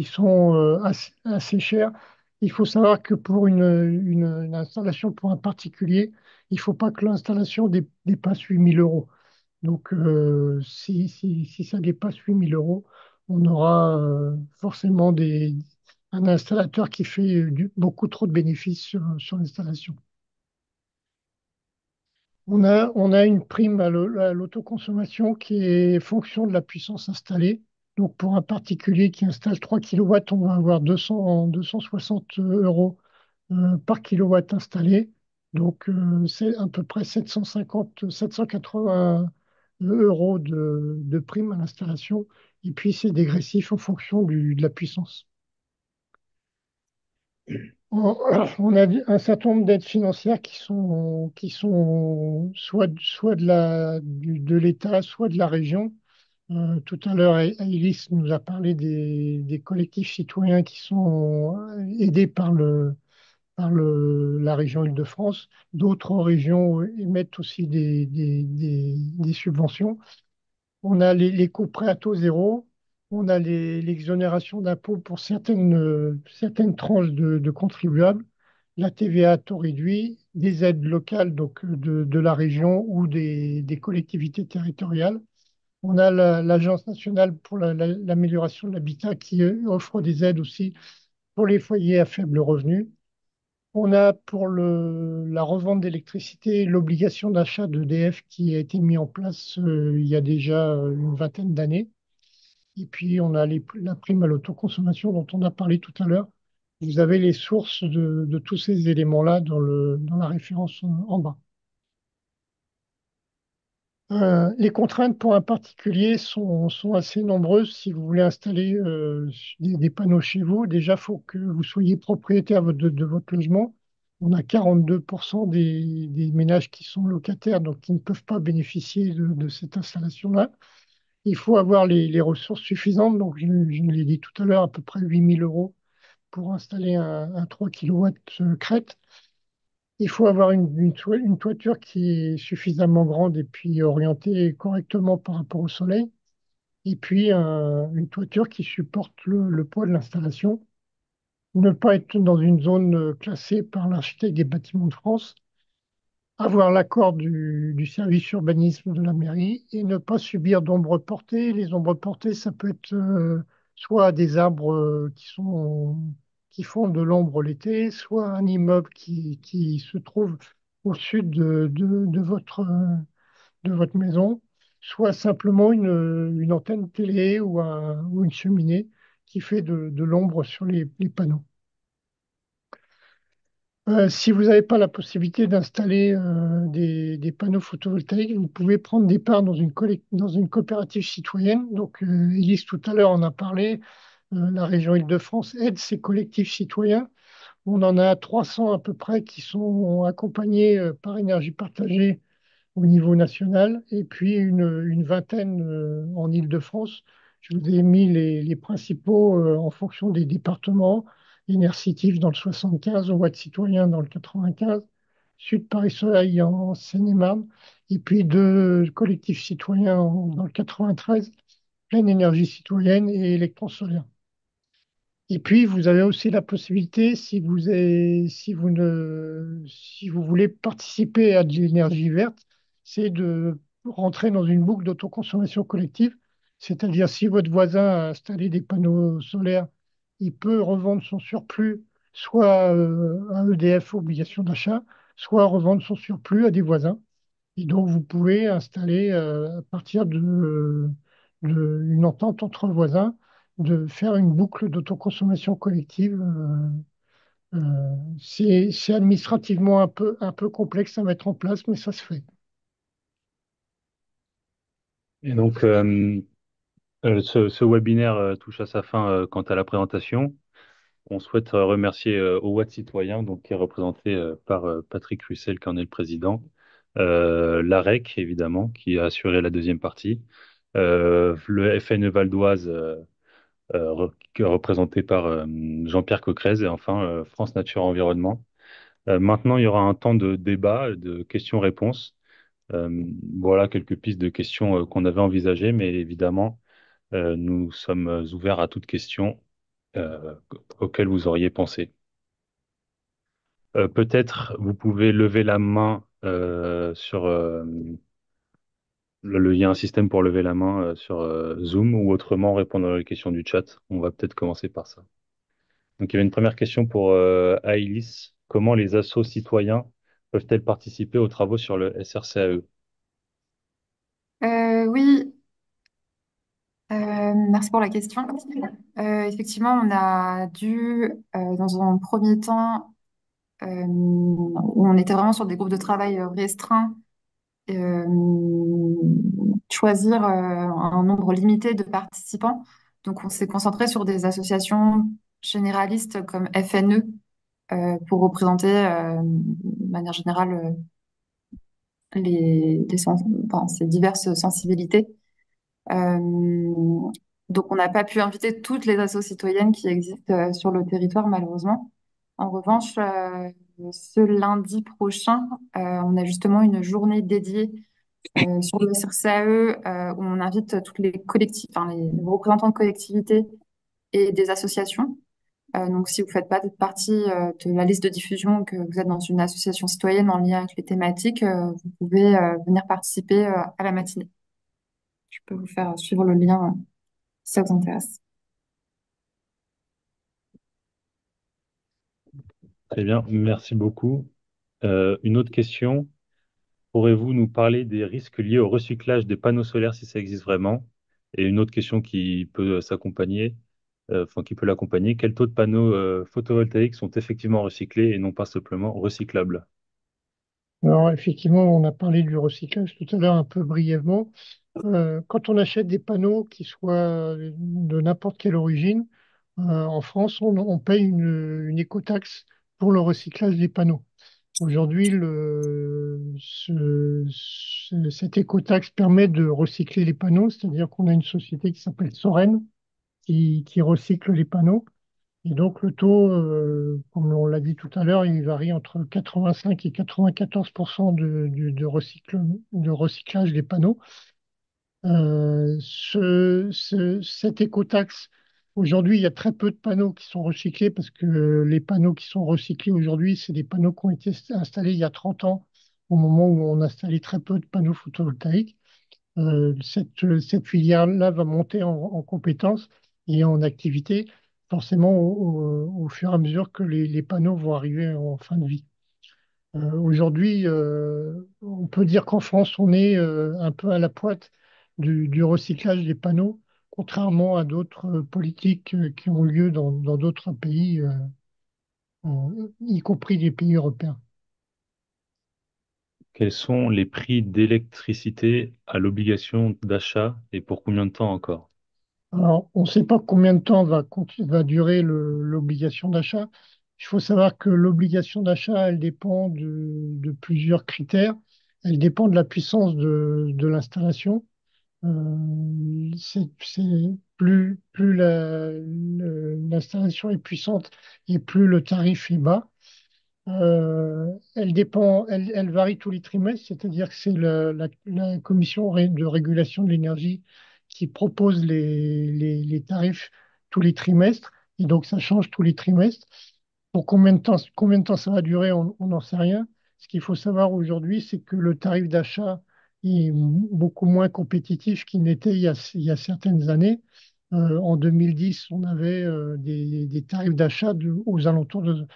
sont assez chers. Il faut savoir que pour une installation pour un particulier, il ne faut pas que l'installation dépasse 8 000 euros. Donc, si ça dépasse 8 000 euros, on aura forcément un installateur qui fait beaucoup trop de bénéfices sur l'installation. On a une prime à l'autoconsommation qui est fonction de la puissance installée. Donc, pour un particulier qui installe 3 kilowatts, on va avoir 260 euros par kilowatt installé. Donc, c'est à peu près 780 euros de prime à l'installation. Et puis, c'est dégressif en fonction de la puissance. On on a un certain nombre d'aides financières qui sont soit de l'État, soit de la région. Tout à l'heure, Aïlis nous a parlé des collectifs citoyens qui sont aidés par la région Île-de-France. D'autres régions émettent aussi des subventions. On a les coprêts à taux zéro. On a l'exonération d'impôts pour certaines tranches de contribuables, la TVA à taux réduit, des aides locales donc de la région ou des collectivités territoriales. On a l'Agence nationale pour l'amélioration de l'habitat qui offre des aides aussi pour les foyers à faible revenu. On a pour la revente d'électricité l'obligation d'achat d'EDF qui a été mis en place il y a déjà une vingtaine d'années. Et puis on a la prime à l'autoconsommation dont on a parlé tout à l'heure. Vous avez les sources de tous ces éléments-là dans la référence en bas. Les contraintes pour un particulier sont assez nombreuses. Si vous voulez installer des panneaux chez vous, déjà, il faut que vous soyez propriétaire de votre logement. On a 42% des ménages qui sont locataires, donc qui ne peuvent pas bénéficier de cette installation-là. Il faut avoir les ressources suffisantes. Donc, je l'ai dit tout à l'heure, à peu près 8 000 euros pour installer un 3 kilowatts crête. Il faut avoir une toiture qui est suffisamment grande et puis orientée correctement par rapport au soleil. Et puis une toiture qui supporte le poids de l'installation. Ne pas être dans une zone classée par l'architecte des bâtiments de France. Avoir l'accord du service urbanisme de la mairie et ne pas subir d'ombres portées. Les ombres portées, ça peut être soit des arbres qui font de l'ombre l'été, soit un immeuble qui se trouve au sud de votre maison, soit simplement une antenne télé ou une cheminée qui fait de l'ombre sur les panneaux. Si vous n'avez pas la possibilité d'installer des panneaux photovoltaïques, vous pouvez prendre des parts dans une coopérative citoyenne. Donc, Elise, tout à l'heure, en a parlé. La région Île-de-France aide ces collectifs citoyens. On en a 300 à peu près qui sont accompagnés par Énergie Partagée au niveau national et puis une vingtaine en Île-de-France. Je vous ai mis les principaux en fonction des départements. Énercitif dans le 75, Watt Citoyen dans le 95, Sud Paris Soleil en Seine-et-Marne, et puis deux collectifs citoyens dans le 93, Pleine Énergie Citoyenne et Électron Solaire. Et puis, vous avez aussi la possibilité, si vous voulez participer à de l'énergie verte, c'est de rentrer dans une boucle d'autoconsommation collective. C'est-à-dire, si votre voisin a installé des panneaux solaires, il peut revendre son surplus soit à EDF, obligation d'achat, soit revendre son surplus à des voisins. Et donc, vous pouvez installer, à partir une entente entre voisins, de faire une boucle d'autoconsommation collective. C'est administrativement un peu complexe à mettre en place, mais ça se fait. Et donc, ce webinaire touche à sa fin quant à la présentation. On souhaite remercier OWAT Citoyen, donc, qui est représenté par Patrick Russell, qui en est le président, l'AREC, évidemment, qui a assuré la deuxième partie, le FNE Val d'Oise, représenté par Jean-Pierre Cocrez, et enfin France Nature Environnement. Maintenant, il y aura un temps de débat, de questions-réponses. Voilà quelques pistes de questions qu'on avait envisagées, mais évidemment, nous sommes ouverts à toute question auxquelles vous auriez pensé. Peut-être vous pouvez lever la main sur il y a un système pour lever la main sur Zoom, ou autrement répondre aux questions du chat. On va peut-être commencer par ça. Donc il y avait une première question pour Aïlis. Comment les assos citoyens peuvent-elles participer aux travaux sur le SRCAE? Oui, merci pour la question. Effectivement, on a dû, dans un premier temps, où on était vraiment sur des groupes de travail restreints, euh, choisir un nombre limité de participants. Donc, on s'est concentré sur des associations généralistes comme FNE pour représenter de manière générale enfin, ces diverses sensibilités. Euh, donc, on n'a pas pu inviter toutes les assos citoyennes qui existent sur le territoire, malheureusement. En revanche, ce lundi prochain, on a justement une journée dédiée sur le CRCAE où on invite toutes les collectifs, enfin, les représentants de collectivités et des associations. Donc, si vous ne faites pas partie de la liste de diffusion, que vous êtes dans une association citoyenne en lien avec les thématiques, vous pouvez venir participer à la matinée. Je peux vous faire suivre le lien si ça vous intéresse. Très bien, merci beaucoup. Une autre question. Pourrez-vous nous parler des risques liés au recyclage des panneaux solaires si ça existe vraiment? Et une autre question qui peut s'accompagner, enfin qui peut l'accompagner, quels taux de panneaux photovoltaïques sont effectivement recyclés et non pas simplement recyclables? Alors, effectivement, on a parlé du recyclage tout à l'heure un peu brièvement. Quand on achète des panneaux qui soient de n'importe quelle origine, en France, on paye une écotaxe pour le recyclage des panneaux. Aujourd'hui, cette écotaxe permet de recycler les panneaux, c'est-à-dire qu'on a une société qui s'appelle Soren qui recycle les panneaux. Et donc le taux, comme on l'a dit tout à l'heure, il varie entre 85 et 94% de recyclage des panneaux. Cette écotaxe, aujourd'hui, il y a très peu de panneaux qui sont recyclés parce que les panneaux qui sont recyclés aujourd'hui, c'est des panneaux qui ont été installés il y a 30 ans, au moment où on installait très peu de panneaux photovoltaïques. Cette filière-là va monter en compétences et en activité, forcément au fur et à mesure que les panneaux vont arriver en fin de vie. Aujourd'hui, on peut dire qu'en France, on est un peu à la pointe du recyclage des panneaux, contrairement à d'autres politiques qui ont lieu dans d'autres pays, y compris des pays européens. Quels sont les prix d'électricité à l'obligation d'achat et pour combien de temps encore? Alors, on ne sait pas combien de temps va durer l'obligation d'achat. Il faut savoir que l'obligation d'achat, elle dépend de plusieurs critères. Elle dépend de la puissance de l'installation. Plus l'installation est puissante et plus le tarif est bas. Elle varie tous les trimestres, c'est-à-dire que c'est la commission de régulation de l'énergie qui propose les tarifs tous les trimestres Et donc, ça change tous les trimestres. Pour combien de temps ça va durer, on n'en sait rien. Ce qu'il faut savoir aujourd'hui, c'est que le tarif d'achat est beaucoup moins compétitif qu'il n'était il y a certaines années. En 2010, on avait des tarifs d'achat aux alentours de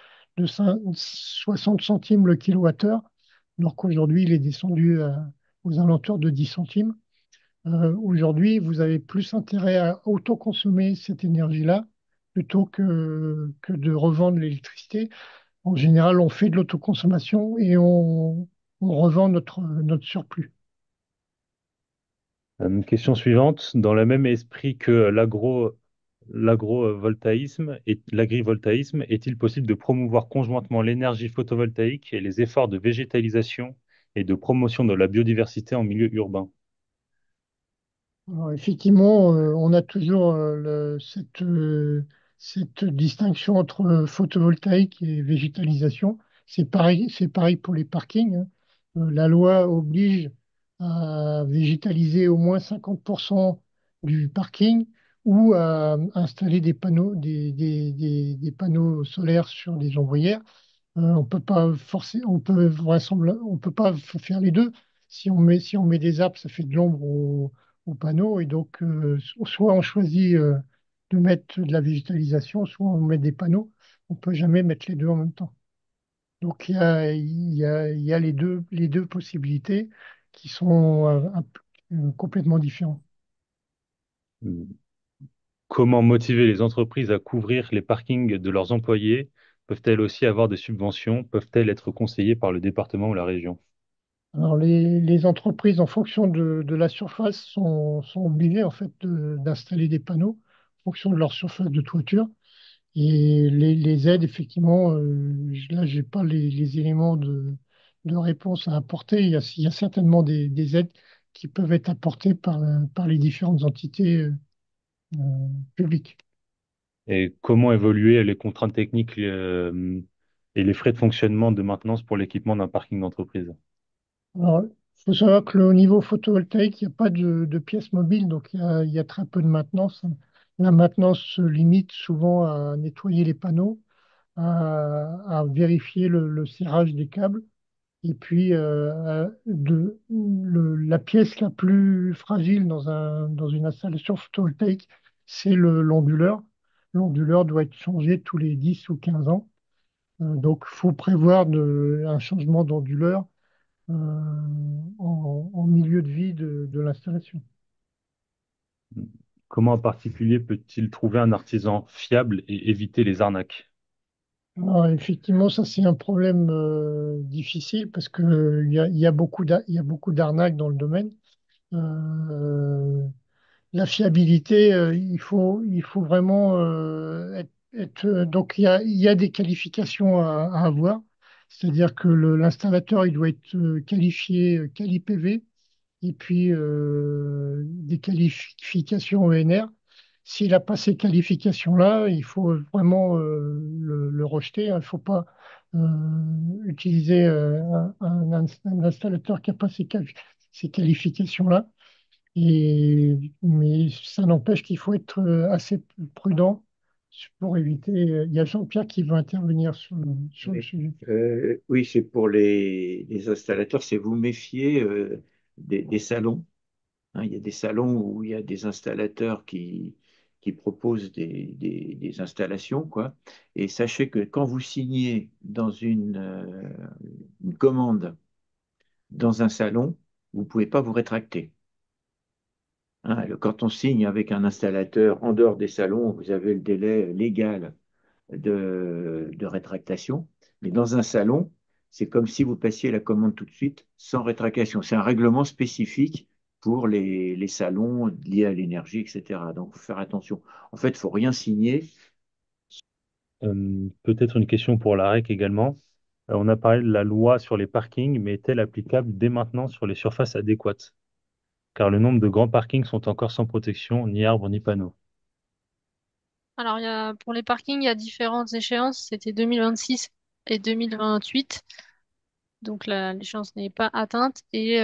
60 centimes le kilowattheure, alors qu'aujourd'hui, il est descendu aux alentours de 10 centimes. Aujourd'hui, vous avez plus intérêt à autoconsommer cette énergie-là plutôt que de revendre l'électricité. En général, on fait de l'autoconsommation et on revend notre surplus. Question suivante. Dans le même esprit que l'agrovoltaïsme et l'agrivoltaïsme, est-il possible de promouvoir conjointement l'énergie photovoltaïque et les efforts de végétalisation et de promotion de la biodiversité en milieu urbain? Alors, effectivement, on a toujours cette distinction entre photovoltaïque et végétalisation. C'est pareil pour les parkings, hein. La loi oblige à végétaliser au moins 50% du parking ou à installer des panneaux, des panneaux solaires sur des ombrières. On peut pas forcer, on peut pas faire les deux. Si on met des arbres, ça fait de l'ombre au panneau. Et donc, soit on choisit de mettre de la végétalisation, soit on met des panneaux. On peut jamais mettre les deux en même temps. Donc, il y a les deux possibilités qui sont complètement différentes. Comment motiver les entreprises à couvrir les parkings de leurs employés? Peuvent-elles aussi avoir des subventions? Peuvent-elles être conseillées par le département ou la région? Alors, les entreprises, en fonction de la surface, sont obligées en fait d'installer des panneaux en fonction de leur surface de toiture. Et les aides, effectivement, là, j'ai pas les éléments de réponse à apporter. Il y a certainement des aides qui peuvent être apportées par les différentes entités publiques. Et comment évoluer les contraintes techniques et les frais de fonctionnement de maintenance pour l'équipement d'un parking d'entreprise? Alors, il faut savoir que au niveau photovoltaïque, il n'y a pas de pièces mobiles, donc il y a très peu de maintenance. La maintenance se limite souvent à nettoyer les panneaux, à vérifier le serrage des câbles. Et puis, la pièce la plus fragile dans une installation photovoltaïque, c'est l'onduleur. L'onduleur doit être changé tous les 10 ou 15 ans. Donc, il faut prévoir un changement d'onduleur en milieu de vie de l'installation. Comment un particulier peut-il trouver un artisan fiable et éviter les arnaques? Alors, effectivement, ça, c'est un problème difficile parce que il y a beaucoup d'arnaques dans le domaine. Euh, La fiabilité, il faut vraiment donc il y a des qualifications à avoir. C'est-à-dire que l'installateur, il doit être qualifié quali PV et puis des qualifications ENR. S'il n'a pas ces qualifications-là, il faut vraiment le rejeter. Il ne faut pas utiliser un installateur qui n'a pas ces qualifications-là. Mais ça n'empêche qu'il faut être assez prudent pour éviter. Il y a Jean-Pierre qui veut intervenir sur le Oui, sujet. oui, c'est pour les installateurs, c'est vous méfier des salons, hein. Il y a des salons où il y a des installateurs qui proposent des installations, quoi. Et sachez que quand vous signez dans une commande dans un salon, vous ne pouvez pas vous rétracter, hein. Quand on signe avec un installateur en dehors des salons, vous avez le délai légal de rétractation. Mais dans un salon, c'est comme si vous passiez la commande tout de suite sans rétractation. C'est un règlement spécifique pour les salons liés à l'énergie, etc. Donc, il faut faire attention. En fait, il ne faut rien signer. Peut-être une question pour la REC également. On a parlé de la loi sur les parkings, mais est-elle applicable dès maintenant sur les surfaces adéquates? Car le nombre de grands parkings sont encore sans protection, ni arbres ni panneaux. Alors, pour les parkings, il y a différentes échéances. C'était 2026 et 2028. Donc, l'échéance n'est pas atteinte. Et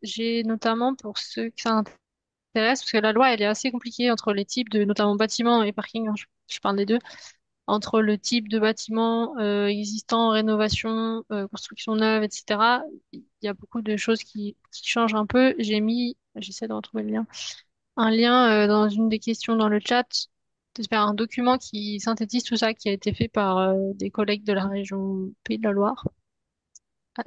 j'ai notamment pour ceux que ça intéresse, Intéresse parce que la loi, elle est assez compliquée entre les types de, notamment bâtiments et parkings, hein, je parle des deux, entre le type de bâtiment existant, rénovation, construction neuve, etc. Il y a beaucoup de choses qui changent un peu. J'essaie de retrouver le lien, un lien dans une des questions dans le chat, de faire un document qui synthétise tout ça, qui a été fait par des collègues de la région Pays de la Loire,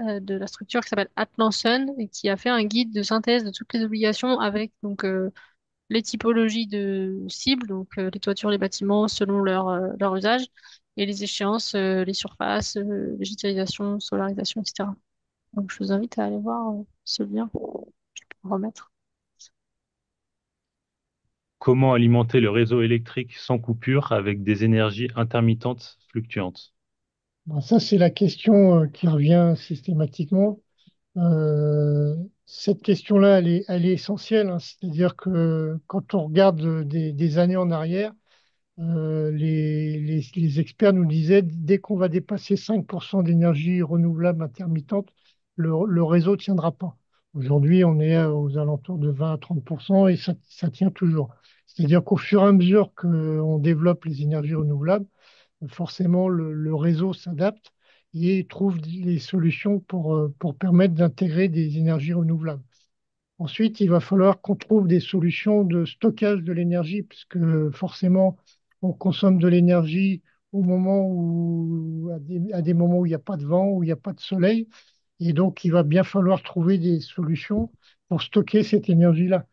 de la structure qui s'appelle Atlansen, et qui a fait un guide de synthèse de toutes les obligations avec donc les typologies de cibles, donc les toitures, les bâtiments selon leur usage, et les échéances, les surfaces, végétalisation, solarisation, etc. Donc je vous invite à aller voir ce lien. Je peux le remettre. Comment alimenter le réseau électrique sans coupure avec des énergies intermittentes fluctuantes? Bon, ça, c'est la question qui revient systématiquement. Euh, Cette question-là, elle est essentielle, hein. C'est-à-dire que quand on regarde des années en arrière, les experts nous disaient, dès qu'on va dépasser 5% d'énergie renouvelable intermittente, le réseau ne tiendra pas. Aujourd'hui, on est aux alentours de 20 à 30% et ça tient toujours. C'est-à-dire qu'au fur et à mesure qu'on développe les énergies renouvelables, forcément, le réseau s'adapte et trouve les solutions pour permettre d'intégrer des énergies renouvelables. Ensuite, il va falloir qu'on trouve des solutions de stockage de l'énergie, puisque forcément, on consomme de l'énergie au moment où, à des moments où il n'y a pas de vent, où il n'y a pas de soleil. Et donc, il va bien falloir trouver des solutions pour stocker cette énergie-là.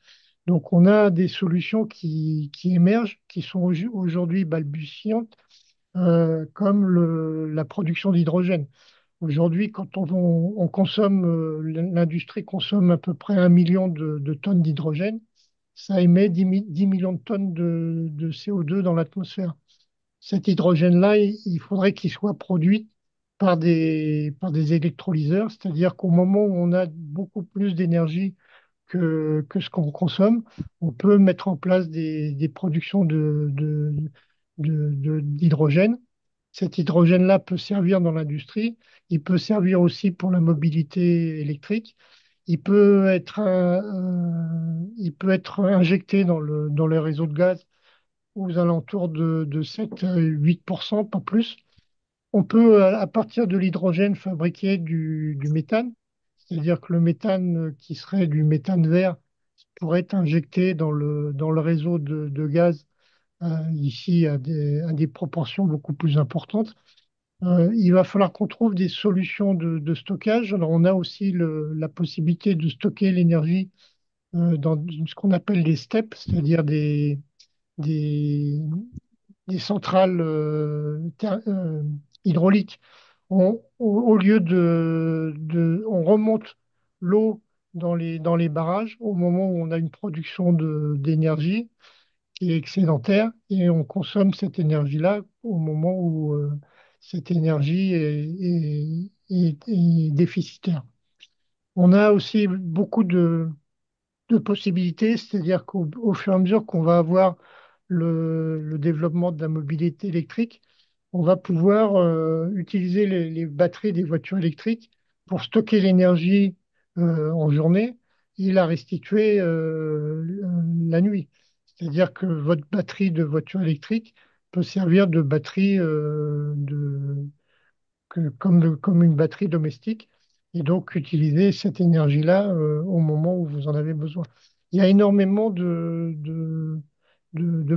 Donc, on a des solutions qui émergent, qui sont aujourd'hui balbutiantes, comme la production d'hydrogène. Aujourd'hui, quand on consomme, l'industrie consomme à peu près 1 million de tonnes d'hydrogène, ça émet 10 millions de tonnes de CO2 dans l'atmosphère. Cet hydrogène-là, il faudrait qu'il soit produit par des électrolyseurs, c'est-à-dire qu'au moment où on a beaucoup plus d'énergie que ce qu'on consomme, on peut mettre en place des productions d'hydrogène. Cet hydrogène-là peut servir dans l'industrie, il peut servir aussi pour la mobilité électrique, il peut être injecté dans le réseau de gaz aux alentours de 7 à 8%, pas plus. On peut, à partir de l'hydrogène, fabriquer du méthane, c'est-à-dire que le méthane qui serait du méthane vert pourrait être injecté dans le réseau de gaz ici à des proportions beaucoup plus importantes. Il va falloir qu'on trouve des solutions de stockage. Alors, on a aussi la possibilité de stocker l'énergie dans ce qu'on appelle des steppes, c'est-à-dire des, des centrales hydrauliques. Au lieu on remonte l'eau dans les barrages au moment où on a une production d'énergie qui est excédentaire et on consomme cette énergie-là au moment où cette énergie est déficitaire. On a aussi beaucoup de possibilités, c'est-à-dire au fur et à mesure qu'on va avoir le développement de la mobilité électrique, on va pouvoir utiliser les batteries des voitures électriques pour stocker l'énergie en journée et la restituer la nuit. C'est-à-dire que votre batterie de voiture électrique peut servir de batterie comme une batterie domestique et donc utiliser cette énergie-là au moment où vous en avez besoin. Il y a énormément de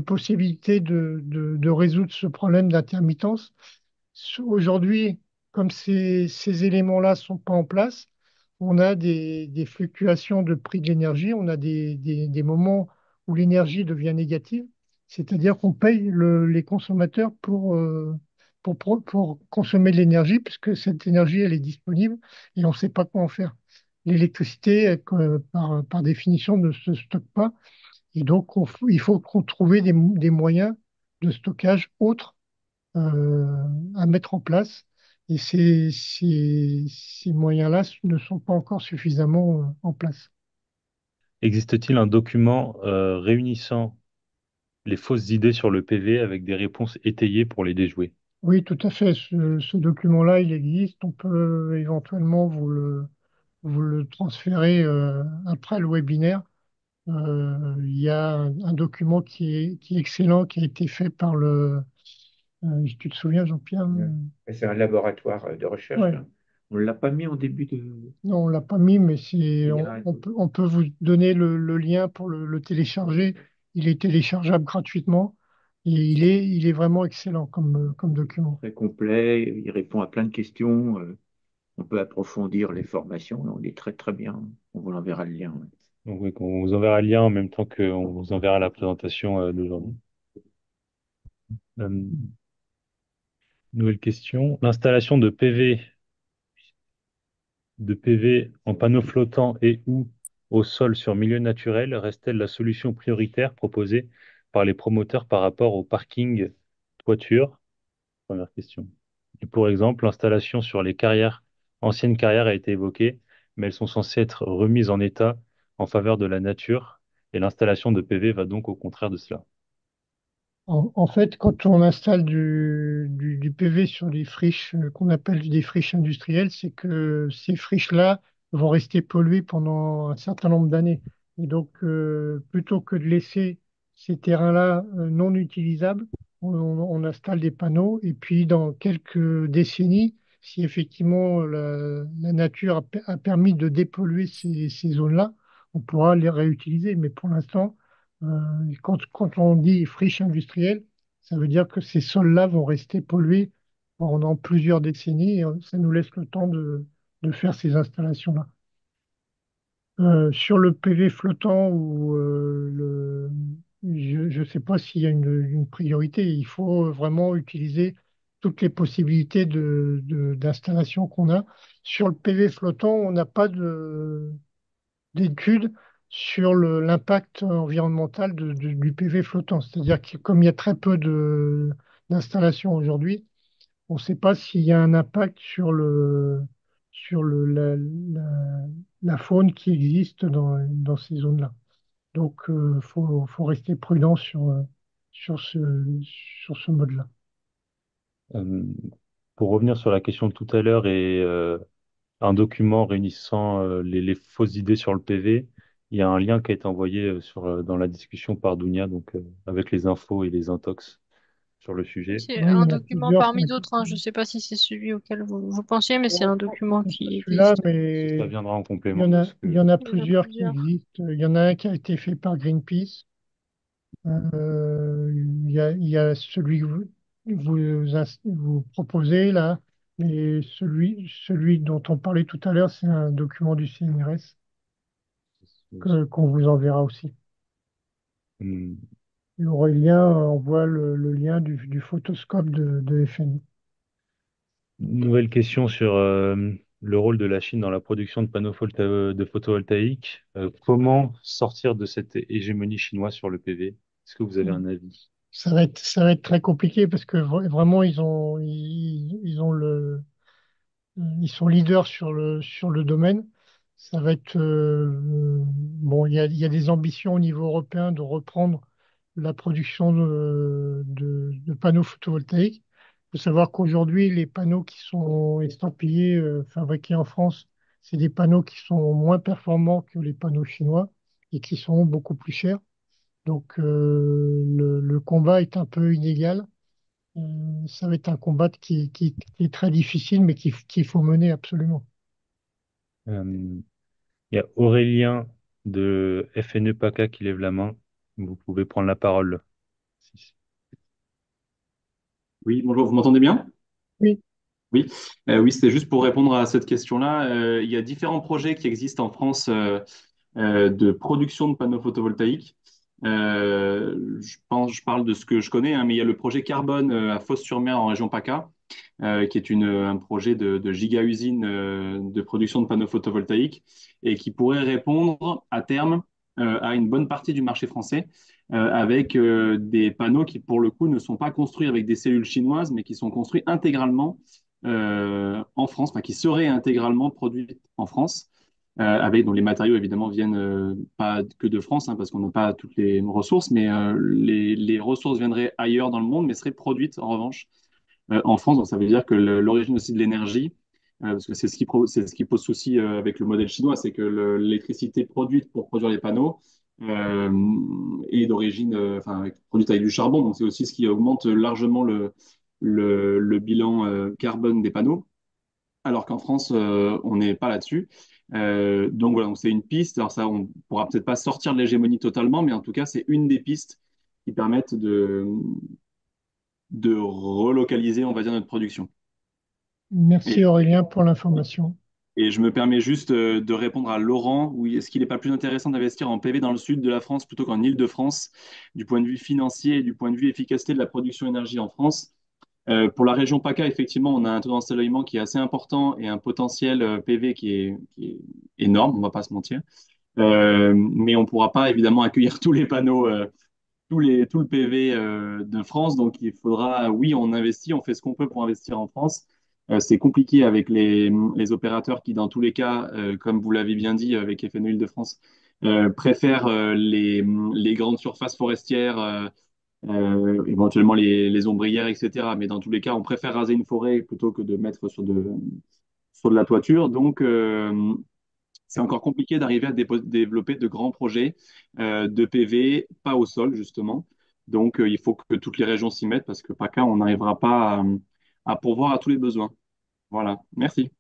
possibilités de résoudre ce problème d'intermittence. Aujourd'hui, comme ces éléments-là ne sont pas en place, on a des fluctuations de prix de l'énergie, on a des moments où l'énergie devient négative, c'est-à-dire qu'on paye les consommateurs pour consommer de l'énergie, puisque cette énergie, elle est disponible et on ne sait pas quoi en faire. L'électricité, par définition, ne se stocke pas, et donc il faut qu'on trouve des moyens de stockage autres à mettre en place. Et ces moyens-là ne sont pas encore suffisamment en place. Existe-t-il un document réunissant les fausses idées sur le PV avec des réponses étayées pour les déjouer? Oui, tout à fait. Ce document-là, il existe. On peut éventuellement vous le transférer après le webinaire. Il y a un document qui est excellent, qui a été fait par tu te souviens, Jean-Pierre? Ouais. C'est un laboratoire de recherche, Ouais. là. On ne l'a pas mis en début de... Non, on l'a pas mis, mais Il y a- on peut vous donner le lien pour le télécharger. Il est téléchargeable gratuitement et il est vraiment excellent comme document. Très complet, il répond à plein de questions. On peut approfondir les formations. On est très très bien. On vous enverra le lien. Ouais. Donc, oui, on vous enverra le lien en même temps qu'on vous enverra la présentation d'aujourd'hui. Euh, Nouvelle question. L'installation de PV en panneaux flottants et ou au sol sur milieu naturel reste-t-elle la solution prioritaire proposée par les promoteurs par rapport au parking toiture? Première question. Et pour exemple, l'installation sur les carrières, anciennes carrières a été évoquée, mais elles sont censées être remises en état en faveur de la nature, et l'installation de PV va donc au contraire de cela. En fait, quand on installe du PV sur les friches qu'on appelle des friches industrielles, c'est que ces friches-là vont rester polluées pendant un certain nombre d'années. Et donc, plutôt que de laisser ces terrains-là non utilisables, on installe des panneaux. Et puis, dans quelques décennies, si effectivement la nature a permis de dépolluer ces zones-là, on pourra les réutiliser. Mais pour l'instant, quand on dit friche industrielle, ça veut dire que ces sols-là vont rester pollués pendant plusieurs décennies et ça nous laisse le temps de faire ces installations-là. Sur le PV flottant ou je ne sais pas s'il y a une priorité. Il faut vraiment utiliser toutes les possibilités d'installation qu'on a. Sur le PV flottant, on n'a pas d'études sur l'impact environnemental du PV flottant. C'est-à-dire que comme il y a très peu d'installations aujourd'hui, on ne sait pas s'il y a un impact sur la faune qui existe dans ces zones-là. Donc, il faut rester prudent sur sur ce mode-là. Euh, pour revenir sur la question de tout à l'heure et un document réunissant les fausses idées sur le PV, il y a un lien qui a été envoyé dans la discussion par Dounia, donc avec les infos et les intox sur le sujet. C'est Oui, il un y en a document plusieurs qui ont parmi été d'autres, hein. Je ne sais pas si c'est celui auquel vous pensiez, mais c'est un document c'est pas qui celui-là, existe. mais Ça viendra en il y complément en a, parce il que y en a Il y en a plusieurs qui plusieurs. existent. Il y en a un qui a été fait par Greenpeace. Il y a celui que vous proposez là, mais celui dont on parlait tout à l'heure, c'est un document du CNRS qu'on vous enverra aussi. Hum, Et Aurélien envoie le lien du photoscope de FNI. nouvelle question sur le rôle de la Chine dans la production de panneaux de photovoltaïques. Comment sortir de cette hégémonie chinoise sur le PV? Est-ce que vous avez un avis? Ça va être très compliqué parce que vraiment, ils ont ils sont leaders sur le domaine. Ça va être, bon, il y a des ambitions au niveau européen de reprendre la production de panneaux photovoltaïques. Il faut savoir qu'aujourd'hui, les panneaux qui sont estampillés, fabriqués en France, c'est des panneaux qui sont moins performants que les panneaux chinois et qui sont beaucoup plus chers. Donc, le combat est un peu inégal. Ça va être un combat qui est très difficile, mais qu'il faut mener absolument. Euh, Il y a Aurélien de FNE PACA qui lève la main. Vous pouvez prendre la parole. Si- Oui, bonjour, vous m'entendez bien? Oui, Oui, oui, c'était juste pour répondre à cette question-là. Il y a différents projets qui existent en France de production de panneaux photovoltaïques. Je parle de ce que je connais, hein, mais il y a le projet Carbone à Fos-sur-Mer en région PACA, qui est un projet de giga-usine de production de panneaux photovoltaïques et qui pourrait répondre à terme à une bonne partie du marché français avec des panneaux qui, pour le coup, ne sont pas construits avec des cellules chinoises, mais qui sont construits intégralement en France, enfin, qui seraient intégralement produits en France. Avec dont les matériaux évidemment viennent pas que de France, hein, parce qu'on n'a pas toutes les ressources, mais les ressources viendraient ailleurs dans le monde, mais seraient produites en revanche en France. Donc ça veut dire que l'origine aussi de l'énergie, parce que c'est ce qui pose souci avec le modèle chinois, c'est que l'électricité produite pour produire les panneaux et d'origine, enfin, produite avec du charbon. Donc, c'est aussi ce qui augmente largement le bilan carbone des panneaux, alors qu'en France, on n'est pas là-dessus. Donc voilà, donc c'est une piste. Alors ça, on pourra peut-être pas sortir de l'hégémonie totalement, mais en tout cas, c'est une des pistes qui permettent de relocaliser, on va dire, notre production. Merci Et, Aurélien pour l'information. et je me permets juste de répondre à Laurent. Oui, est-ce qu'il n'est pas plus intéressant d'investir en PV dans le sud de la France plutôt qu'en Île-de-France, du point de vue financier et du point de vue efficacité de la production énergie en France? Pour la région PACA, effectivement, on a un taux d'ensoleillement qui est assez important et un potentiel PV qui est énorme, on ne va pas se mentir. Mais on ne pourra pas évidemment accueillir tous les panneaux, tout le PV de France. Donc il faudra, oui, on investit, on fait ce qu'on peut pour investir en France. C'est compliqué avec les opérateurs qui, dans tous les cas, comme vous l'avez bien dit avec FNE Île-de-France, préfèrent les grandes surfaces forestières, éventuellement les ombrières, etc. Mais dans tous les cas, on préfère raser une forêt plutôt que de mettre sur de la toiture. Donc, c'est encore compliqué d'arriver à développer de grands projets de PV, pas au sol, justement. Donc, il faut que toutes les régions s'y mettent parce que PACA, on n'arrivera pas à pourvoir à tous les besoins. Voilà, merci.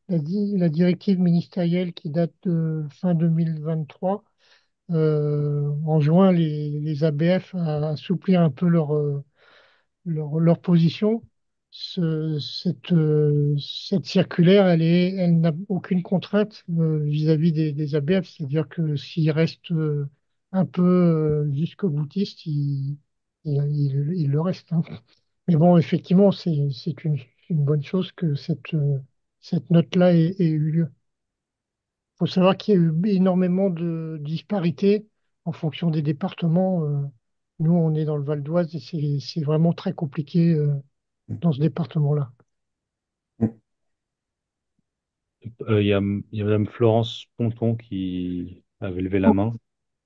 La directive ministérielle qui date de fin 2023 enjoint les ABF à assouplir un peu leur position. Cette circulaire, elle n'a aucune contrainte vis-à-vis des ABF, c'est-à-dire que s'ils restent un peu jusqu'au boutiste, ils le restent, hein. Mais bon, effectivement, c'est une bonne chose que cette note-là ait eu lieu. Il faut savoir qu'il y a eu énormément de disparités en fonction des départements. Nous, on est dans le Val d'Oise et c'est vraiment très compliqué dans ce département-là. Il y a Madame Florence Ponton qui avait levé la main.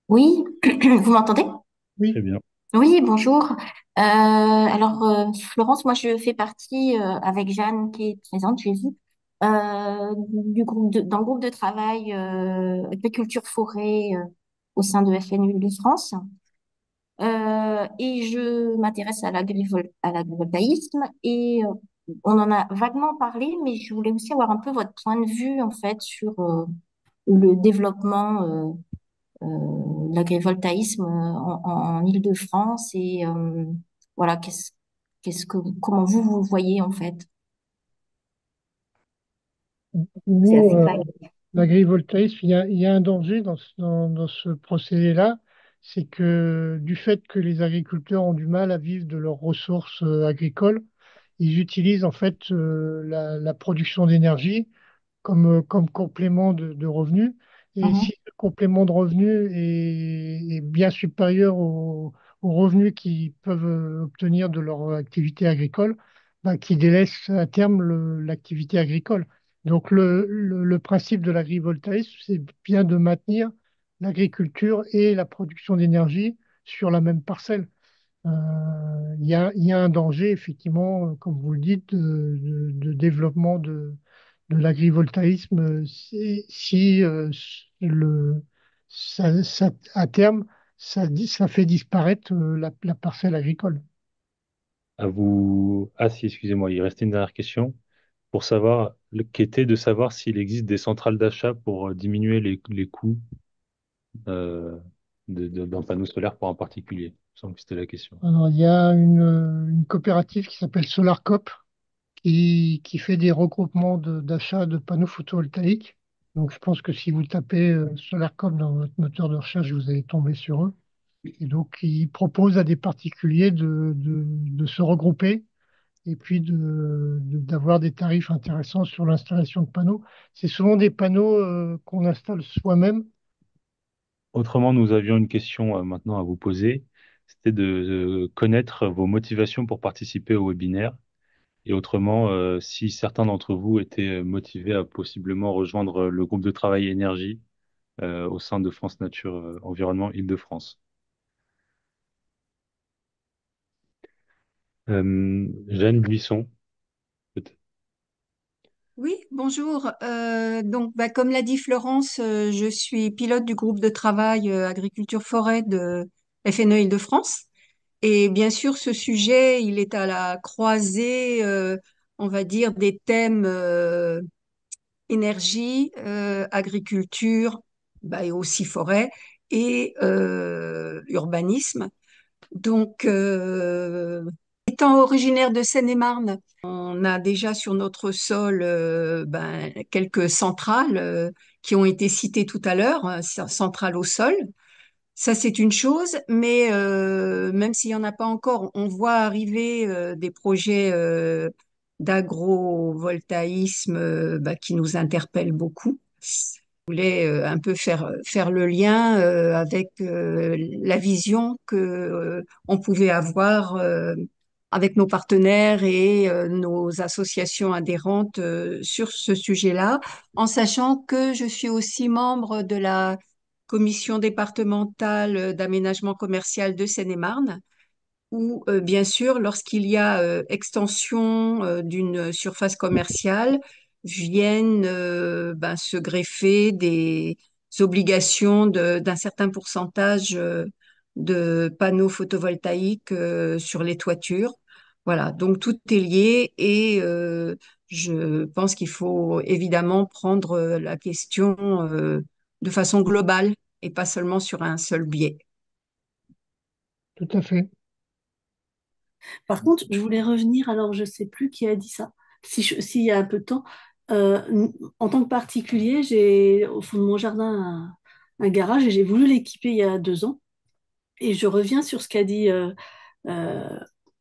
Oui, vous m'entendez? Très Oui, bien. Oui, bonjour. Florence, moi je fais partie avec Jeanne qui est présente, j'ai vu, dans le groupe de travail agriculture forêt au sein de FNU de France. Et je m'intéresse à l'agrivoltaïsme et on en a vaguement parlé, mais je voulais aussi avoir un peu votre point de vue en fait sur le développement l'agrivoltaïsme en Île-de-France et voilà, comment vous le voyez en fait? C'est nous, assez vague. l'agrivoltaïsme, il y a un danger dans ce procédé-là, c'est que du fait que les agriculteurs ont du mal à vivre de leurs ressources agricoles, ils utilisent en fait la production d'énergie comme complément de revenus. Et Mhm, si le complément de revenus est bien supérieur aux revenus qu'ils peuvent obtenir de leur activité agricole, bah, qui délaissent à terme l'activité agricole. Donc le principe de l'agrivoltaïsme, c'est bien de maintenir l'agriculture et la production d'énergie sur la même parcelle. Il y a un danger, effectivement, comme vous le dites, de développement de l'agrivoltaïsme si à terme, ça fait disparaître la parcelle agricole. À vous. Ah si, excusez-moi, il restait une dernière question pour savoir, qui était de savoir s'il existe des centrales d'achat pour diminuer les coûts euh, d'un panneau solaire pour un particulier. Il me semble que c'était la question. Alors, il y a une coopérative qui s'appelle SolarCop qui fait des regroupements d'achat de panneaux photovoltaïques. Donc, je pense que si vous tapez SolarCop dans votre moteur de recherche, vous allez tomber sur eux. Et donc, ils proposent à des particuliers de se regrouper et puis d'avoir des tarifs intéressants sur l'installation de panneaux. C'est souvent des panneaux qu'on installe soi-même. Autrement, nous avions une question maintenant à vous poser. C'était de connaître vos motivations pour participer au webinaire. Et autrement, si certains d'entre vous étaient motivés à possiblement rejoindre le groupe de travail énergie au sein de France Nature Environnement Île-de-France. Jeanne Buisson, peut-être. Oui, bonjour. Donc, comme l'a dit Florence, je suis pilote du groupe de travail agriculture-forêt de FNE Île-de-France. Et bien sûr, ce sujet, il est à la croisée, on va dire, des thèmes énergie, agriculture, et aussi forêt et urbanisme. Donc, étant originaire de Seine-et-Marne, on a déjà sur notre sol quelques centrales qui ont été citées tout à l'heure, hein, centrales au sol. Ça, c'est une chose, mais même s'il n'y en a pas encore, on voit arriver des projets d'agrovoltaïsme qui nous interpellent beaucoup. Je voulais un peu faire le lien avec la vision que on pouvait avoir avec nos partenaires et nos associations adhérentes sur ce sujet-là, en sachant que je suis aussi membre de la commission départementale d'aménagement commercial de Seine-et-Marne, où, bien sûr, lorsqu'il y a extension d'une surface commerciale, viennent se greffer des obligations d'un certain pourcentage de panneaux photovoltaïques sur les toitures. Voilà, donc tout est lié et je pense qu'il faut évidemment prendre la question de façon globale et pas seulement sur un seul biais. Tout à fait. Par contre, je voulais revenir, alors je sais plus qui a dit ça, s'il y a un peu de temps. En tant que particulier, j'ai au fond de mon jardin un garage et j'ai voulu l'équiper il y a 2 ans. Et je reviens sur ce qu'a dit, euh,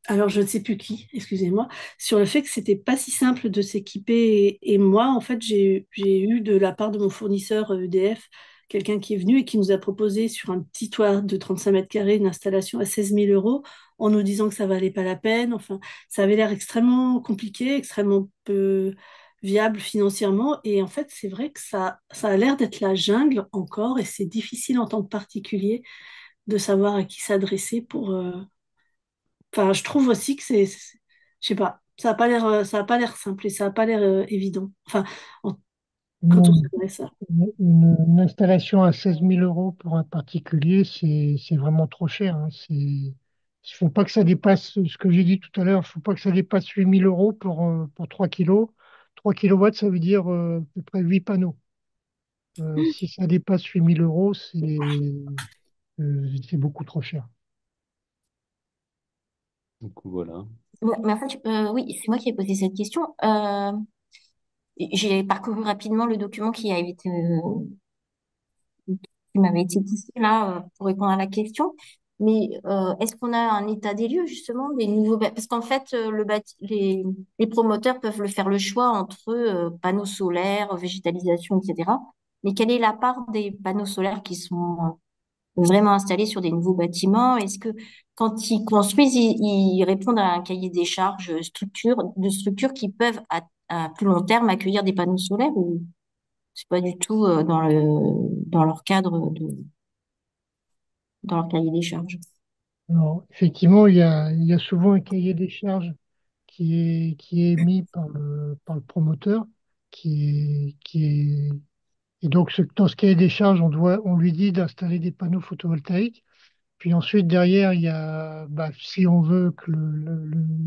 alors je ne sais plus qui, excusez-moi, sur le fait que c'était pas si simple de s'équiper. Et moi, en fait, j'ai eu de la part de mon fournisseur EDF quelqu'un qui est venu et qui nous a proposé sur un petit toit de 35 mètres carrés une installation à 16 000 euros en nous disant que ça valait pas la peine. Enfin, ça avait l'air extrêmement compliqué, extrêmement peu viable financièrement. Et en fait, c'est vrai que ça a l'air d'être la jungle encore et c'est difficile en tant que particulier de savoir à qui s'adresser pour. Enfin, je trouve aussi que je sais pas, ça a pas l'air simple et ça a pas l'air évident. Enfin, en- quand on Non, s'adresse à. une installation à 16 000 € pour un particulier, c'est vraiment trop cher, hein. Il faut pas que ça dépasse ce que j'ai dit tout à l'heure. Il faut pas que ça dépasse 8 000 € pour 3 kilos. 3 kilowatts, ça veut dire à peu près 8 panneaux. Si ça dépasse 8 000 €, c'est beaucoup trop cher. Donc voilà. Mais en fait, oui, c'est moi qui ai posé cette question. J'ai parcouru rapidement le document qui m'avait été poussé là pour répondre à la question. Mais est-ce qu'on a un état des lieux justement des nouveaux parce qu'en fait les promoteurs peuvent le faire le choix entre panneaux solaires, végétalisation, etc. Mais quelle est la part des panneaux solaires qui sont vraiment installés sur des nouveaux bâtiments? Est-ce que quand ils construisent, ils répondent à un cahier des charges de structures qui peuvent à plus long terme accueillir des panneaux solaires ou c'est pas du tout dans leur cadre dans leur cahier des charges? Alors, effectivement, il y a souvent un cahier des charges qui est émis par le promoteur, et donc dans ce cahier des charges, on lui dit d'installer des panneaux photovoltaïques. Puis ensuite, derrière, il y a, si on veut que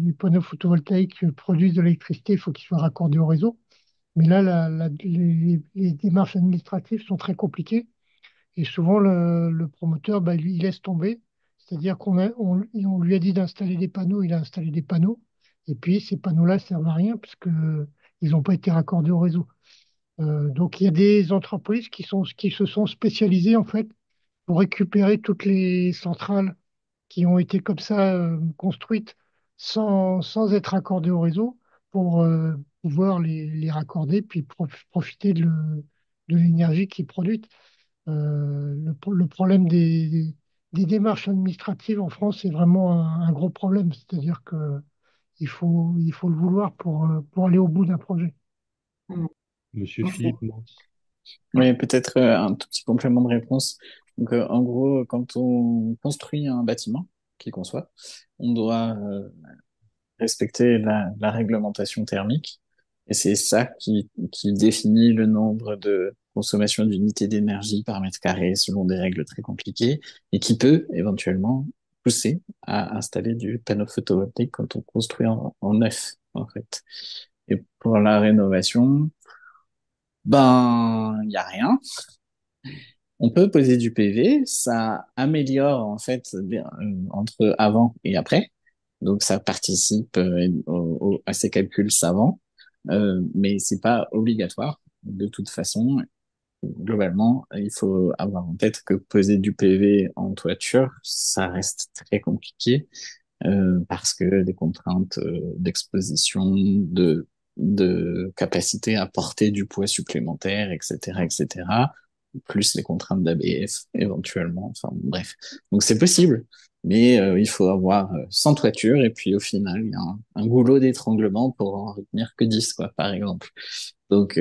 les panneaux photovoltaïques produisent de l'électricité, il faut qu'ils soient raccordés au réseau. Mais là, les démarches administratives sont très compliquées. Et souvent, le promoteur, lui, il laisse tomber. C'est-à-dire on lui a dit d'installer des panneaux, il a installé des panneaux. Et puis, ces panneaux-là ne servent à rien parce que ils n'ont pas été raccordés au réseau. Donc, il y a des entreprises qui se sont spécialisées, en fait, pour récupérer toutes les centrales qui ont été comme ça construites sans être raccordées au réseau pour pouvoir les raccorder puis profiter de l'énergie qui est produite. Le problème des démarches administratives en France est vraiment un gros problème. C'est-à-dire que il faut le vouloir pour aller au bout d'un projet. Hmm. Monsieur Ok. Philippe Mans. Oui, peut-être un tout petit complément de réponse. Donc, en gros, quand on construit un bâtiment, qui conçoit, on doit respecter la réglementation thermique. Et c'est ça qui définit le nombre de consommation d'unités d'énergie par mètre carré selon des règles très compliquées et qui peut éventuellement pousser à installer du panneau photovoltaïque quand on construit en neuf, en fait. Et pour la rénovation, ben, il y a rien. On peut poser du PV, ça améliore en fait entre avant et après, donc ça participe à ces calculs savants, mais c'est pas obligatoire. De toute façon, globalement, il faut avoir en tête que poser du PV en toiture, ça reste très compliqué parce que des contraintes d'exposition, de capacité à porter du poids supplémentaire, etc., etc., plus les contraintes d'ABF éventuellement. Enfin bref, donc c'est possible, mais il faut avoir 100 toitures et puis au final il y a un goulot d'étranglement pour en retenir que 10 quoi, par exemple. Donc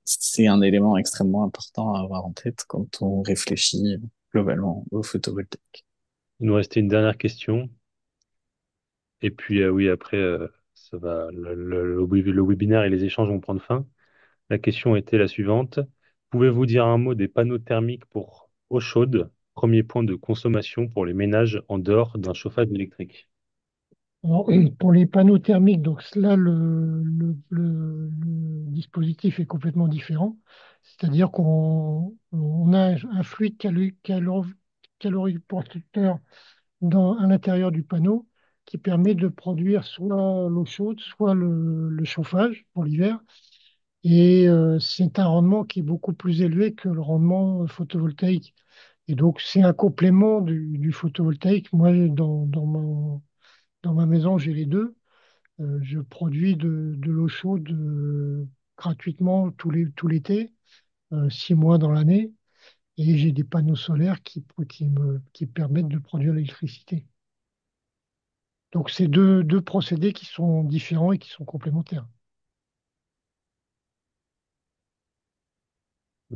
c'est un élément extrêmement important à avoir en tête quand on réfléchit globalement au photovoltaïque. Il nous restait une dernière question. Et puis, oui, après, ça va, le webinaire et les échanges vont prendre fin. La question était la suivante. Pouvez-vous dire un mot des panneaux thermiques pour eau chaude, premier point de consommation pour les ménages en dehors d'un chauffage électrique? Alors, pour les panneaux thermiques, donc là, le dispositif est complètement différent. C'est-à-dire qu'on a un fluide caloriporteur à l'intérieur du panneau qui permet de produire soit l'eau chaude, soit le chauffage pour l'hiver. Et c'est un rendement qui est beaucoup plus élevé que le rendement photovoltaïque. Et donc, c'est un complément du photovoltaïque. Moi, dans ma maison, j'ai les deux. Je produis de l'eau chaude gratuitement tout l'été, 6 mois dans l'année, et j'ai des panneaux solaires qui permettent de produire l'électricité. Donc, c'est deux procédés qui sont différents et qui sont complémentaires.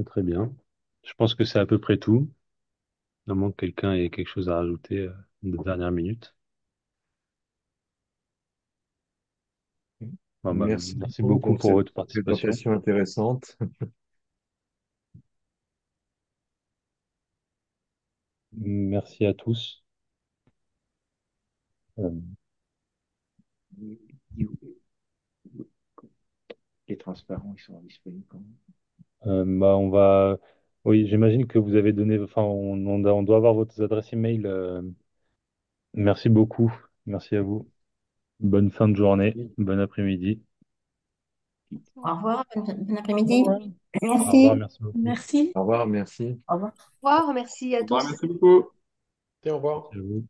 Très bien. Je pense que c'est à peu près tout. À moins que quelqu'un ait quelque chose à rajouter de dernière minute. Bon, bah, Merci merci beaucoup beaucoup pour pour cette votre participation. présentation intéressante. Merci à tous. Euh, Les transparents, ils sont disponibles quand même. bah, oui, j'imagine que vous avez donné, enfin, on doit avoir votre adresse email. Merci beaucoup. Merci à vous. Bonne fin de journée. Bon après-midi. Au revoir, bon Au après-midi. revoir. Au revoir. Merci. Merci beaucoup. Merci. Au revoir, merci. Au revoir. Au revoir, merci à Au revoir, tous. merci beaucoup. Et au revoir. Merci à vous.